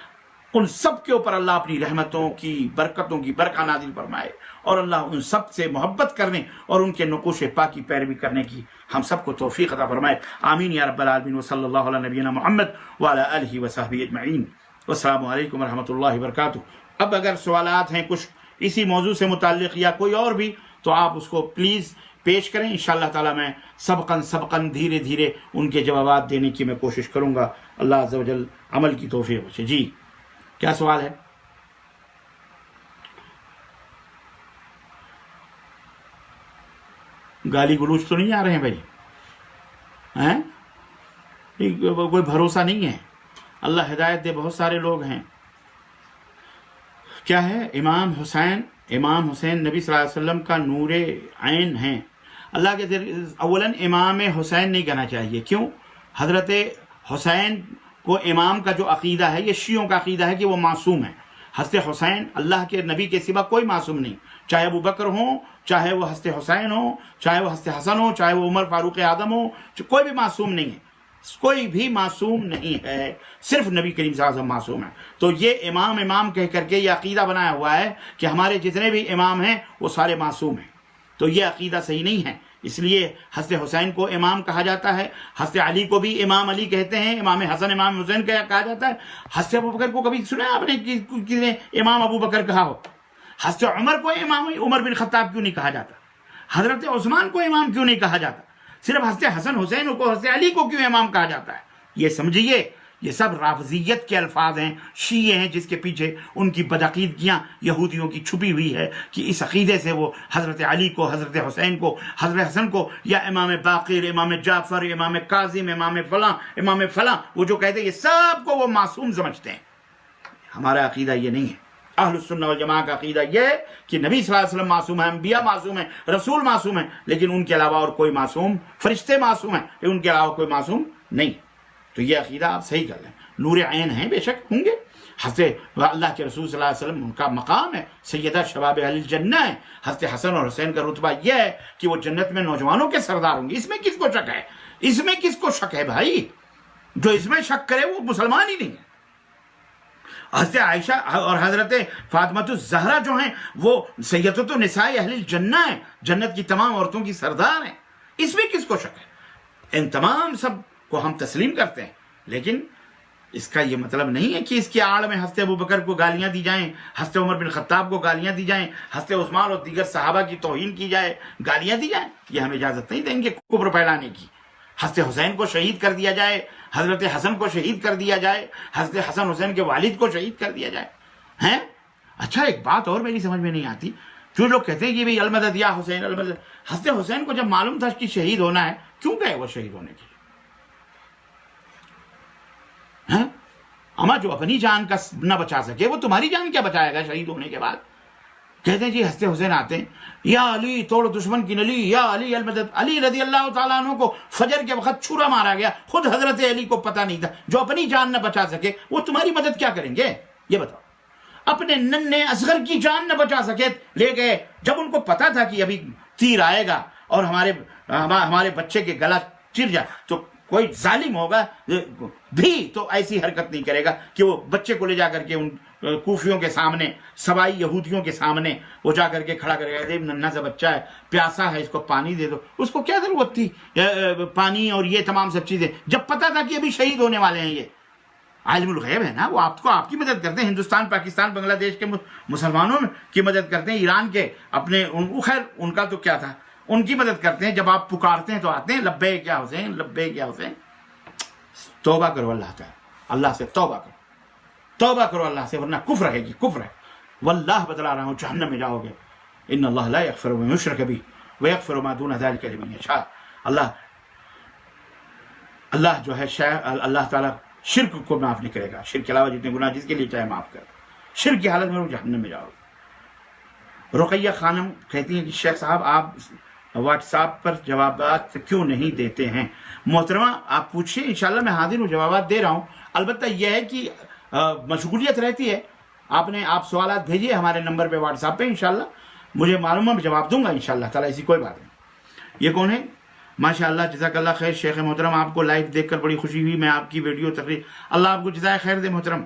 ان سب کے اوپر اللہ اپنی رحمتوں کی برکتوں کی برکہ نازل فرمائے اور اللہ ان سب سے محبت کرنے اور ان کے نقوش پاک کی پیروی کرنے کی ہم سب کو توفیق عطا فرمائے. آمین یا رب العالمین. وصلی اللہ علی نبینا محمد وعلی آلہ وصحبہ اجمعین. والسلام علیکم ورحمۃ اللہ وبرکاتہ. اب اگر سوالات ہیں کچھ اسی موضوع سے متعلق یا کوئی اور بھی تو آپ اس کو پلیز پیش کریں. انشاءاللہ تعالی میں سبقاً دھیرے دھیرے ان کے جوابات دینے کی میں کوشش کروں گا. اللہ عز و جل عمل کی توفیق بخشے. جی کیا سوال ہے؟ گالی گلوچ تو نہیں آ رہے ہیں بھائی؟ کوئی بھروسہ نہیں ہے. اللہ ہدایت دے. بہت سارے لوگ ہیں. کیا ہے؟ امام حسین نبی صلی اللہ علیہ وسلم کا نور عین ہیں. اللہ کے اولاً امام حسین نہیں کہنا چاہیے. کیوں؟ حضرت حسین کو امام کا جو عقیدہ ہے یہ شیعوں کا عقیدہ ہے کہ وہ معصوم ہے. حضرت حسین اللہ کے نبی کے سوا کوئی معصوم نہیں. چاہے ابو بکر ہوں، چاہے وہ حضرت حسین ہو، چاہے وہ حضرت حسن ہو، چاہے وہ عمر فاروق اعظم ہو، کوئی بھی معصوم نہیں ہے. کوئی بھی معصوم نہیں ہے. صرف نبی کریم صلی اللہ علیہ وسلم معصوم ہے. تو یہ امام کہہ کر کے یہ عقیدہ بنایا ہوا ہے کہ ہمارے جتنے بھی امام ہیں وہ سارے معصوم ہیں. تو یہ عقیدہ صحیح نہیں ہے. اس لیے حضرت حسین کو امام کہا جاتا ہے. حضرت علی کو بھی امام علی کہتے ہیں. امام حسن امام حسین کہا جاتا ہے. حضرت ابو بکر کو کبھی سنا آپ نے کہ امام ابو بکر کہا ہو؟ حضرت عمر کو امام عمر بن خطاب کیوں نہیں کہا جاتا؟ حضرت عثمان کو امام کیوں نہیں کہا جاتا؟ صرف حضرت حسن حسین کو، حضرت علی کو کیوں امام کہا جاتا ہے؟ یہ سمجھیے یہ سب رافضیت کے الفاظ ہیں، شیعہ ہیں جس کے پیچھے ان کی بدعقیدگیاں یہودیوں کی چھپی ہوئی ہے کہ اس عقیدے سے وہ حضرت علی کو، حضرت حسین کو، حضرت حسن کو، یا امام باقر، امام جعفر، امام کاظم، امام فلاں، امام فلاں، وہ جو کہتے ہیں یہ سب کو وہ معصوم سمجھتے ہیں۔ ہمارا عقیدہ یہ نہیں ہے۔ اہل السنہ والجماعہ کا عقیدہ یہ ہے کہ نبی صلی اللہ علیہ وسلم معصوم ہیں، انبیاء معصوم ہیں، رسول معصوم ہیں، لیکن ان کے علاوہ اور کوئی معصوم، فرشتے معصوم ہیں، لیکن ان کے علاوہ کوئی معصوم نہیں۔ تو یہ عقیدہ آپ صحیح کر لیں۔ نور عین ہیں، بے شک ہوں گے، حضرت اللہ کے رسول صلی اللہ علیہ وسلم ان کا مقام ہے، سیدہ شباب اہل الجنہ ہے۔ حضرت حسن اور حسین کا رتبہ یہ ہے کہ وہ جنت میں نوجوانوں کے سردار ہوں گے۔ اس میں کس کو شک ہے؟ اس میں کس کو شک ہے بھائی؟ جو اس میں شک کرے وہ مسلمان ہی نہیں ہے۔ حضرت عائشہ اور حضرت فاطمہ الزہرا جو ہیں وہ سیدۃ النساء اہل الجنہ ہیں، جنت کی تمام عورتوں کی سردار ہیں۔ اس میں کس کو شک ہے؟ ان تمام سب کو ہم تسلیم کرتے ہیں، لیکن اس کا یہ مطلب نہیں ہے کہ اس کی آڑ میں حضرت ابوبکر کو گالیاں دی جائیں، حضرت عمر بن خطاب کو گالیاں دی جائیں، حضرت عثمان اور دیگر صحابہ کی توہین کی جائے، گالیاں دی جائیں۔ یہ ہم اجازت نہیں دیں گے کفر پھیلانے کی۔ حضرت حسین کو شہید کر دیا جائے، حضرت حسن کو شہید کر دیا جائے، حضرت حسن حسین کے والد کو شہید کر دیا جائے ہیں۔ اچھا ایک بات اور میری سمجھ میں نہیں آتی، جو لوگ کہتے ہیں کہ بھئی المدد یا حسین المدد، حضرت حسین کو جب معلوم تھا کہ شہید ہونا ہے کیوں گئے وہ شہید ہونے کے لیے؟ اما جو اپنی جان کا نہ بچا سکے وہ تمہاری جان کیا بچائے گا شہید ہونے کے بعد؟ کہتے ہیں جی حضرت حسین آتے ہیں، یا علی توڑ دشمن کی نلی، یا علی المدد۔ علی رضی اللہ تعالیٰ عنہ کو فجر کے وقت چھرا مارا گیا، خود حضرت علی کو پتہ نہیں تھا۔ جو اپنی جان نہ بچا سکے وہ تمہاری مدد کیا کریں گے؟ یہ بتاؤ۔ اپنے ننھے اصغر کی جان نہ بچا سکے لے گئے، جب ان کو پتا تھا کہ ابھی تیر آئے گا اور ہمارے بچے کے گلا چر جائے تو کوئی ظالم ہوگا بھی تو ایسی حرکت نہیں کرے گا کہ وہ بچے کو لے جا کر کے ان کوفیوں کے سامنے، سوائی یہودیوں کے سامنے وہ جا کر کے کھڑا کرے گا، ننھا سا بچہ ہے، پیاسا ہے، اس کو پانی دے دو۔ اس کو کیا ضرورت تھی پانی اور یہ تمام سب چیزیں، جب پتا تھا کہ ابھی شہید ہونے والے ہیں۔ یہ عالم الغیب ہے نا، وہ آپ کی مدد کرتے ہیں۔ ہندوستان، پاکستان، بنگلہ دیش کے مسلمانوں کی مدد کرتے ہیں، ایران کے اپنے خیر ان کا تو کیا تھا، ان کی مدد کرتے ہیں۔ جب آپ پکارتے ہیں تو آتے ہیں، لبیک یا حسین، لبیک یا حسین۔ توبہ کرو اللہ تعالی، اللہ سے توبہ کرو، توبہ کرو اللہ سے، ورنہ کفر رہے گی، کفر ہے۔ واللہ بتلا رہا ہوں جہنم میں جاؤ گے۔ ان اللہ لا یغفر ما یشرک بہ ویغفر ما دون ذلک لمن یشاء۔ اللہ جو ہے اللہ تعالیٰ شرک کو معاف نہیں کرے گا، شرک کے علاوہ جتنے گناہ جس کے لیے چاہے معاف کر۔ شرک کی حالت میں وہ جہنم میں جاؤ گے۔ رقیہ خانم کہتی ہیں کہ شیخ صاحب آپ واٹس ایپ پر جوابات کیوں نہیں دیتے ہیں؟ محترمہ آپ پوچھیے، انشاءاللہ میں حاضر ہوں، جوابات دے رہا ہوں۔ البتہ یہ ہے کہ مشغولیت رہتی ہے، آپ سوالات بھیجیے ہمارے نمبر پہ واٹس ایپ پہ، انشاءاللہ مجھے معلوم ہے میں جواب دوں گا انشاءاللہ تعالیٰ، ایسی کوئی بات نہیں۔ یہ کون ہے؟ ماشاءاللہ جزاک اللہ خیر شیخ محترم، آپ کو لائیو دیکھ کر بڑی خوشی ہوئی، میں آپ کی ویڈیو تقریر، اللہ آپ کو جزائے خیر دے محترم۔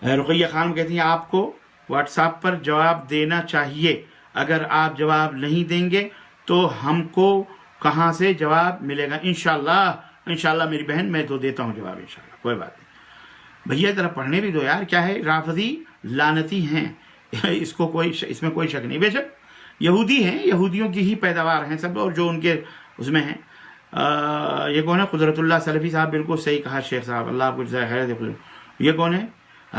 رقیہ خانم کہتی ہیں آپ کو واٹس ایپ پر جواب دینا چاہیے، اگر آپ جواب نہیں دیں گے تو ہم کو کہاں سے جواب ملے گا؟ انشاءاللہ میری بہن میں تو دیتا ہوں جواب انشاءاللہ، کوئی بات نہیں۔ بھیا ذرا پڑھنے بھی دو یار، کیا ہے؟ رافضی لعنتی ہیں، اس میں کوئی شک نہیں، بے شک یہودی ہیں، یہودیوں کی ہی پیداوار ہیں سب، اور جو ان کے اس میں ہیں۔ یہ کون ہے؟ قدرت اللہ سلفی صاحب، بالکل صحیح کہا شیخ صاحب، اللہ آپ کو جزائے خیر دے۔ یہ کون ہے؟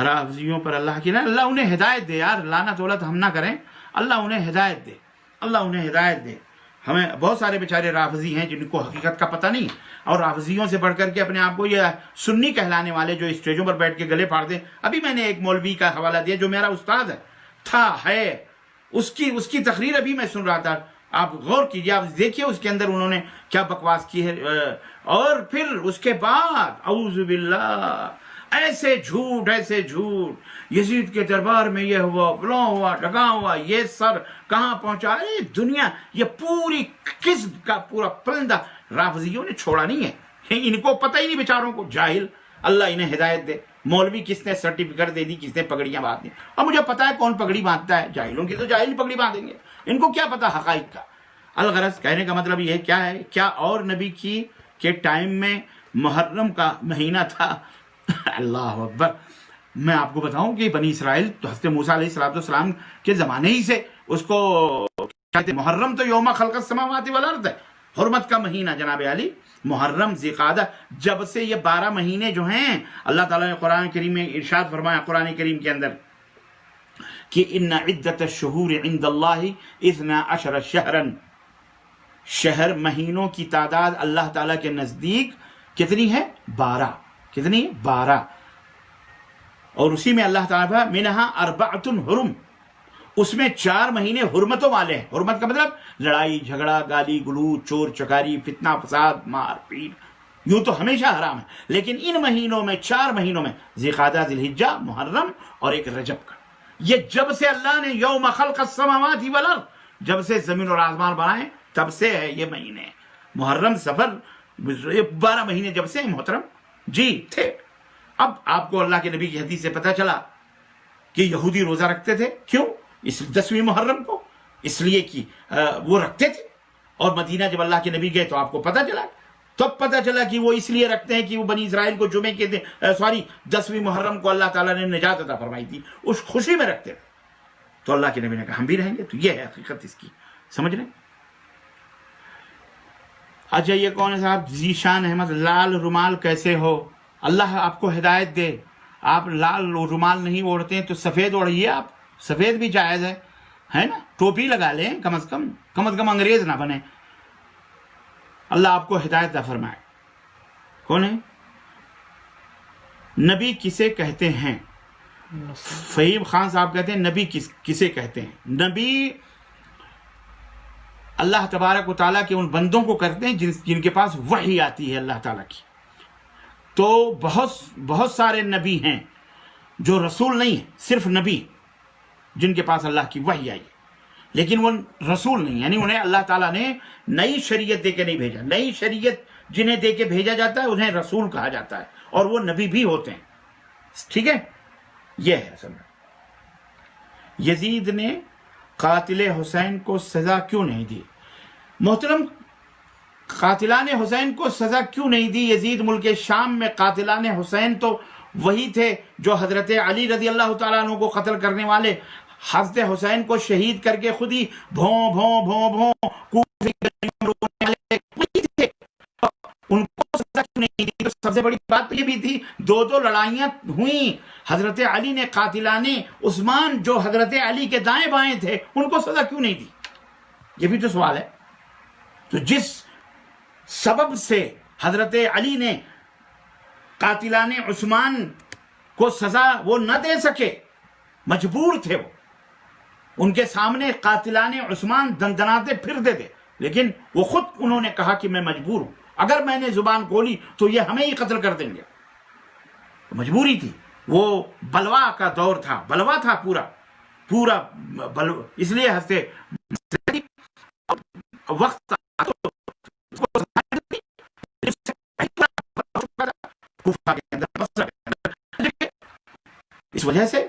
رافضیوں پر اللہ کی لعنت، اللہ انہیں ہدایت دے یار، لعنت ولت ہم نہ کریں، اللہ انہیں ہدایت دے، اللہ انہیں ہدایت دے۔ ہمیں بہت سارے بیچارے رافضی ہیں جن کو حقیقت کا پتہ نہیں، اور رافضیوں سے بڑھ کر کے اپنے آپ کو یہ سنی کہلانے والے جو اسٹیجوں پر بیٹھ کے گلے پھاڑ دیں۔ ابھی میں نے ایک مولوی کا حوالہ دیا جو میرا استاد ہے، اس کی تقریر ابھی میں سن رہا تھا، آپ غور کیجئے، آپ دیکھیے اس کے اندر انہوں نے کیا بکواس کی ہے، اور پھر اس کے بعد اعوذ باللہ ایسے جھوٹ یزید کے دربار میں یہ ہوا، فلاں ہوا، ڈھکاں ہوا، یہ سر کہاں پہنچا، دنیا، یہ پوری قسم کا پورا پلندہ رافضیوں نے چھوڑا نہیں ہے، ان کو پتہ ہی نہیں بیچاروں کو، جاہل، اللہ انہیں ہدایت دے۔ مولوی کس نے سرٹیفکیٹ دے دی، کس نے پگڑیاں باندھ دی، اب مجھے پتا ہے کون پگڑی باندھتا ہے، جاہلوں کی تو جاہل پگڑی باندھیں گے، ان کو کیا پتا حقائق کا۔ الغرض کہنے کا مطلب یہ کیا ہے، کیا اور نبی کے ٹائم میں محرم کا مہینہ تھا؟ اللہ اکبر، میں آپ کو بتاؤں کہ بنی اسرائیل تو حضرت موسیٰ علیہ السلام کے زمانے ہی سے اس کو کہتے ہیں محرم تو یوم خلق السماوات والارض ہے، حرمت کا مہینہ جناب علی، محرم ذی-قعدہ، جب سے یہ 12 مہینے جو ہیں اللہ تعالیٰ نے قرآن کریم میں ارشاد فرمایا قرآن کریم کے اندر کہ ان عدت الشہور عند اللہ 12 شہرا، شہر مہینوں کی تعداد اللہ تعالیٰ کے نزدیک کتنی ہے؟ 12۔ کتنی؟ 12۔ اور اسی میں اللہ تعالیٰ منہا 4 حرم، اس میں 4 مہینے حرمتوں والے ہیں۔ حرمت کا مطلب لڑائی جھگڑا، گالی گلوچ، چور چکاری، فتنہ فساد، مار پیٹ، یوں تو ہمیشہ حرام ہے، لیکن ان مہینوں میں 4 مہینوں میں ذی-قعدہ، ذی الحجہ، محرم اور ایک رجب کا، یہ جب سے اللہ نے یوم خلق السماوات والارض، جب سے زمین اور آسمان بنائے تب سے ہے یہ مہینے، محرم سفر، 12 مہینے جب سے محترم جی تھے۔ اب آپ کو اللہ کے نبی کی حدیث سے پتہ چلا کہ یہودی روزہ رکھتے تھے، کیوں؟ اس 10ویں محرم کو، اس لیے کہ وہ رکھتے تھے، اور مدینہ جب اللہ کے نبی گئے تو آپ کو پتہ چلا، تب پتہ چلا کہ وہ اس لیے رکھتے ہیں کہ وہ بنی اسرائیل کو جمعے کے دن 10ویں محرم کو اللہ تعالیٰ نے نجات عطا فرمائی تھی، اس خوشی میں رکھتے تھے۔ تو اللہ کے نبی نے کہا ہم بھی رہیں گے، تو یہ ہے حقیقت اس کی، سمجھ رہے ہیں؟ اچھا یہ کون ہے صاحب؟ ذیشان احمد، لال رومال کیسے ہو؟ اللہ آپ کو ہدایت دے، آپ لال رومال نہیں اوڑھتے ہیں تو سفید اوڑھیے، آپ سفید بھی جائز ہے نا، ٹوپی لگا لیں کم از کم انگریز نہ بنے۔ اللہ آپ کو ہدایت عطا فرمائے۔ کون ہے؟ نبی کسے کہتے ہیں؟ فہیم خان صاحب کہتے ہیں نبی کسے کہتے ہیں؟ نبی اللہ تبارک و تعالیٰ کے ان بندوں کو کرتے ہیں جن کے پاس وحی آتی ہے اللہ تعالیٰ کی۔ تو بہت سارے نبی ہیں جو رسول نہیں ہیں، صرف نبی جن کے پاس اللہ کی وحی آئی، لیکن وہ رسول نہیں، یعنی انہیں اللہ تعالیٰ نے نئی شریعت دے کے نہیں بھیجا۔ نئی شریعت جنہیں دے کے بھیجا جاتا ہے انہیں رسول کہا جاتا ہے، اور وہ نبی بھی ہوتے ہیں، ٹھیک ہے؟ یہ ہے اصل میں۔ یزید نے قاتل حسین کو سزا کیوں نہیں دی؟ محترم، قاتلان حسین کو سزا کیوں نہیں دی؟ یزید ملک شام میں قاتلان حسین تو وہی تھے جو حضرت علی رضی اللہ تعالیٰ عنہ کو قتل کرنے والے، حضرت حسین کو شہید کر کے خود ہی بھوں بھوں بھوں بھوں رونے والے وہی تھے، ان کو سزا کیوں نہیں دی؟ تو سب سے بڑی بات یہ بھی تھی، 2 لڑائیاں ہوئیں، حضرت علی نے قاتلان عثمان جو حضرت علی کے دائیں بائیں تھے ان کو سزا کیوں نہیں دی؟ یہ بھی تو سوال ہے۔ تو جس سبب سے حضرت علی نے قاتلان عثمان کو سزا وہ نہ دے سکے، مجبور تھے، وہ ان کے سامنے قاتلان عثمان دندناتے پھرتے تھے، لیکن وہ خود انہوں نے کہا کہ میں مجبور ہوں، اگر میں نے زبان کھولی تو یہ ہمیں ہی قتل کر دیں گے۔ مجبوری تھی، وہ بلوا کا دور تھا، بلوا تھا پورا بلوا، اس لیے ہنستے وقت اس وجہ سے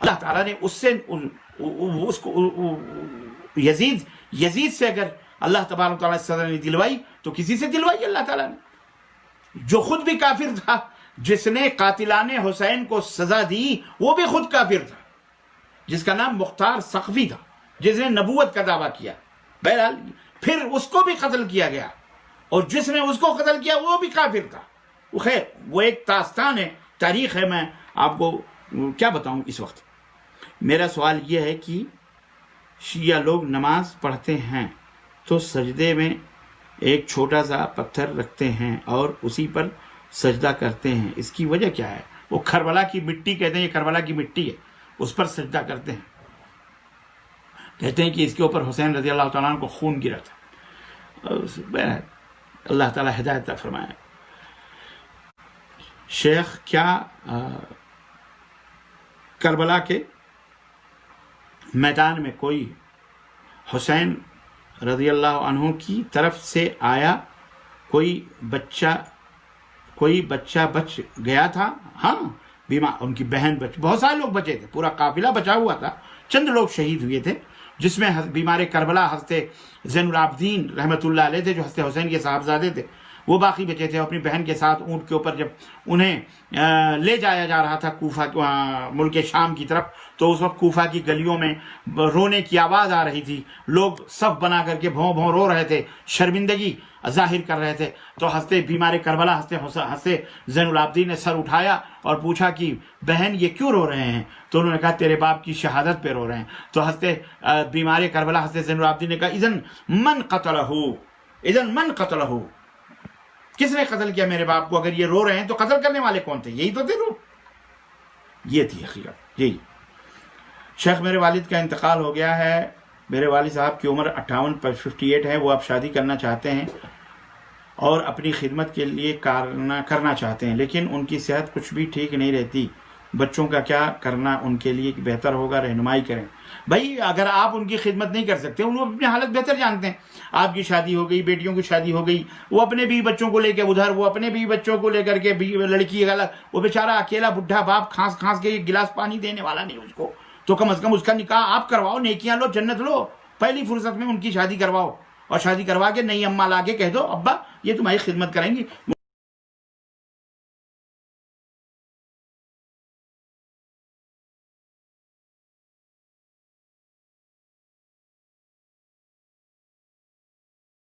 اللہ تعالیٰ نے اس کو یزید سے اگر اللہ تبارک تعالیٰ سزا نے دلوائی تو کسی سے دلوائی اللہ تعالیٰ نے، جو خود بھی کافر تھا، جس نے قاتلان حسین کو سزا دی وہ بھی خود کافر تھا، جس کا نام مختار ثقفی تھا، جس نے نبوت کا دعویٰ کیا۔ بہرحال پھر اس کو بھی قتل کیا گیا، اور جس نے اس کو قتل کیا وہ بھی کافر تھا۔ خیر وہ ایک داستان ہے، تاریخ ہے، میں آپ کو کیا بتاؤں اس وقت۔ میرا سوال یہ ہے کہ شیعہ لوگ نماز پڑھتے ہیں تو سجدے میں ایک چھوٹا سا پتھر رکھتے ہیں اور اسی پر سجدہ کرتے ہیں، اس کی وجہ کیا ہے؟ وہ کربلا کی مٹی کہتے ہیں، یہ کربلا کی مٹی ہے، اس پر سجدہ کرتے ہیں، کہتے ہیں کہ اس کے اوپر حسین رضی اللہ تعالیٰ عنہ کو خون گرا تھا۔ اللہ تعالیٰ ہدایت فرمائے۔ شیخ کیا کربلا کے میدان میں کوئی حسین رضی اللہ عنہ کی طرف سے آیا، کوئی بچہ بچ گیا تھا؟ ہاں، ان کی بہن بہت سارے لوگ بچے تھے، پورا قافلہ بچا ہوا تھا، چند لوگ شہید ہوئے تھے، جس میں بیمار کربلا حضرت زین العابدین رحمۃ اللہ علیہ تھے، جو حضرت حسین کے صاحبزادے تھے، وہ باقی بچے تھے. اپنی بہن کے ساتھ اونٹ کے اوپر جب انہیں لے جایا جا رہا تھا کوفہ ملک شام کی طرف, تو اس وقت کوفہ کی گلیوں میں رونے کی آواز آ رہی تھی. لوگ صف بنا کر کے بھوں بھوں رو رہے تھے, شرمندگی ظاہر کر رہے تھے. تو ہنستے بیمار کربلا ہنستے زین العابدین نے سر اٹھایا اور پوچھا کہ بہن یہ کیوں رو رہے ہیں؟ تو انہوں نے کہا تیرے باپ کی شہادت پہ رو رہے ہیں. تو ہنستے بیمار کربلا ہنستے زین العابدین نے کہا اذن من قتلہ, کس نے قتل کیا میرے باپ کو؟ اگر یہ رو رہے ہیں تو قتل کرنے والے کون تھے؟ یہی تو تھے لوگ. یہ تھی حقیقت. یہی شیخ میرے والد کا انتقال ہو گیا ہے. میرے والد صاحب کی عمر 58 ہے. وہ اب شادی کرنا چاہتے ہیں اور اپنی خدمت کے لیے کرنا چاہتے ہیں, لیکن ان کی صحت کچھ بھی ٹھیک نہیں رہتی. بچوں کا کیا کرنا ان کے لیے بہتر ہوگا؟ رہنمائی کریں. بھائی اگر آپ ان کی خدمت نہیں کر سکتے, وہ اپنی حالت بہتر جانتے ہیں. آپ کی شادی ہو گئی, بیٹیوں کی شادی ہو گئی, وہ اپنے بیوی بچوں کو لے کے ادھر, وہ اپنے بیوی بچوں کو لے کر کے لڑکی الگ, وہ بیچارہ اکیلا بڈھا باپ کھانس کے ایک گلاس پانی دینے والا نہیں اس کو. تو کم از کم اس کا نکاح آپ کرواؤ, نیکیاں لو, جنت لو, پہلی فرصت میں ان کی شادی کرواؤ, اور شادی کروا کے نئی اماں لا کے کہہ دو ابا یہ تمہاری خدمت کریں گی.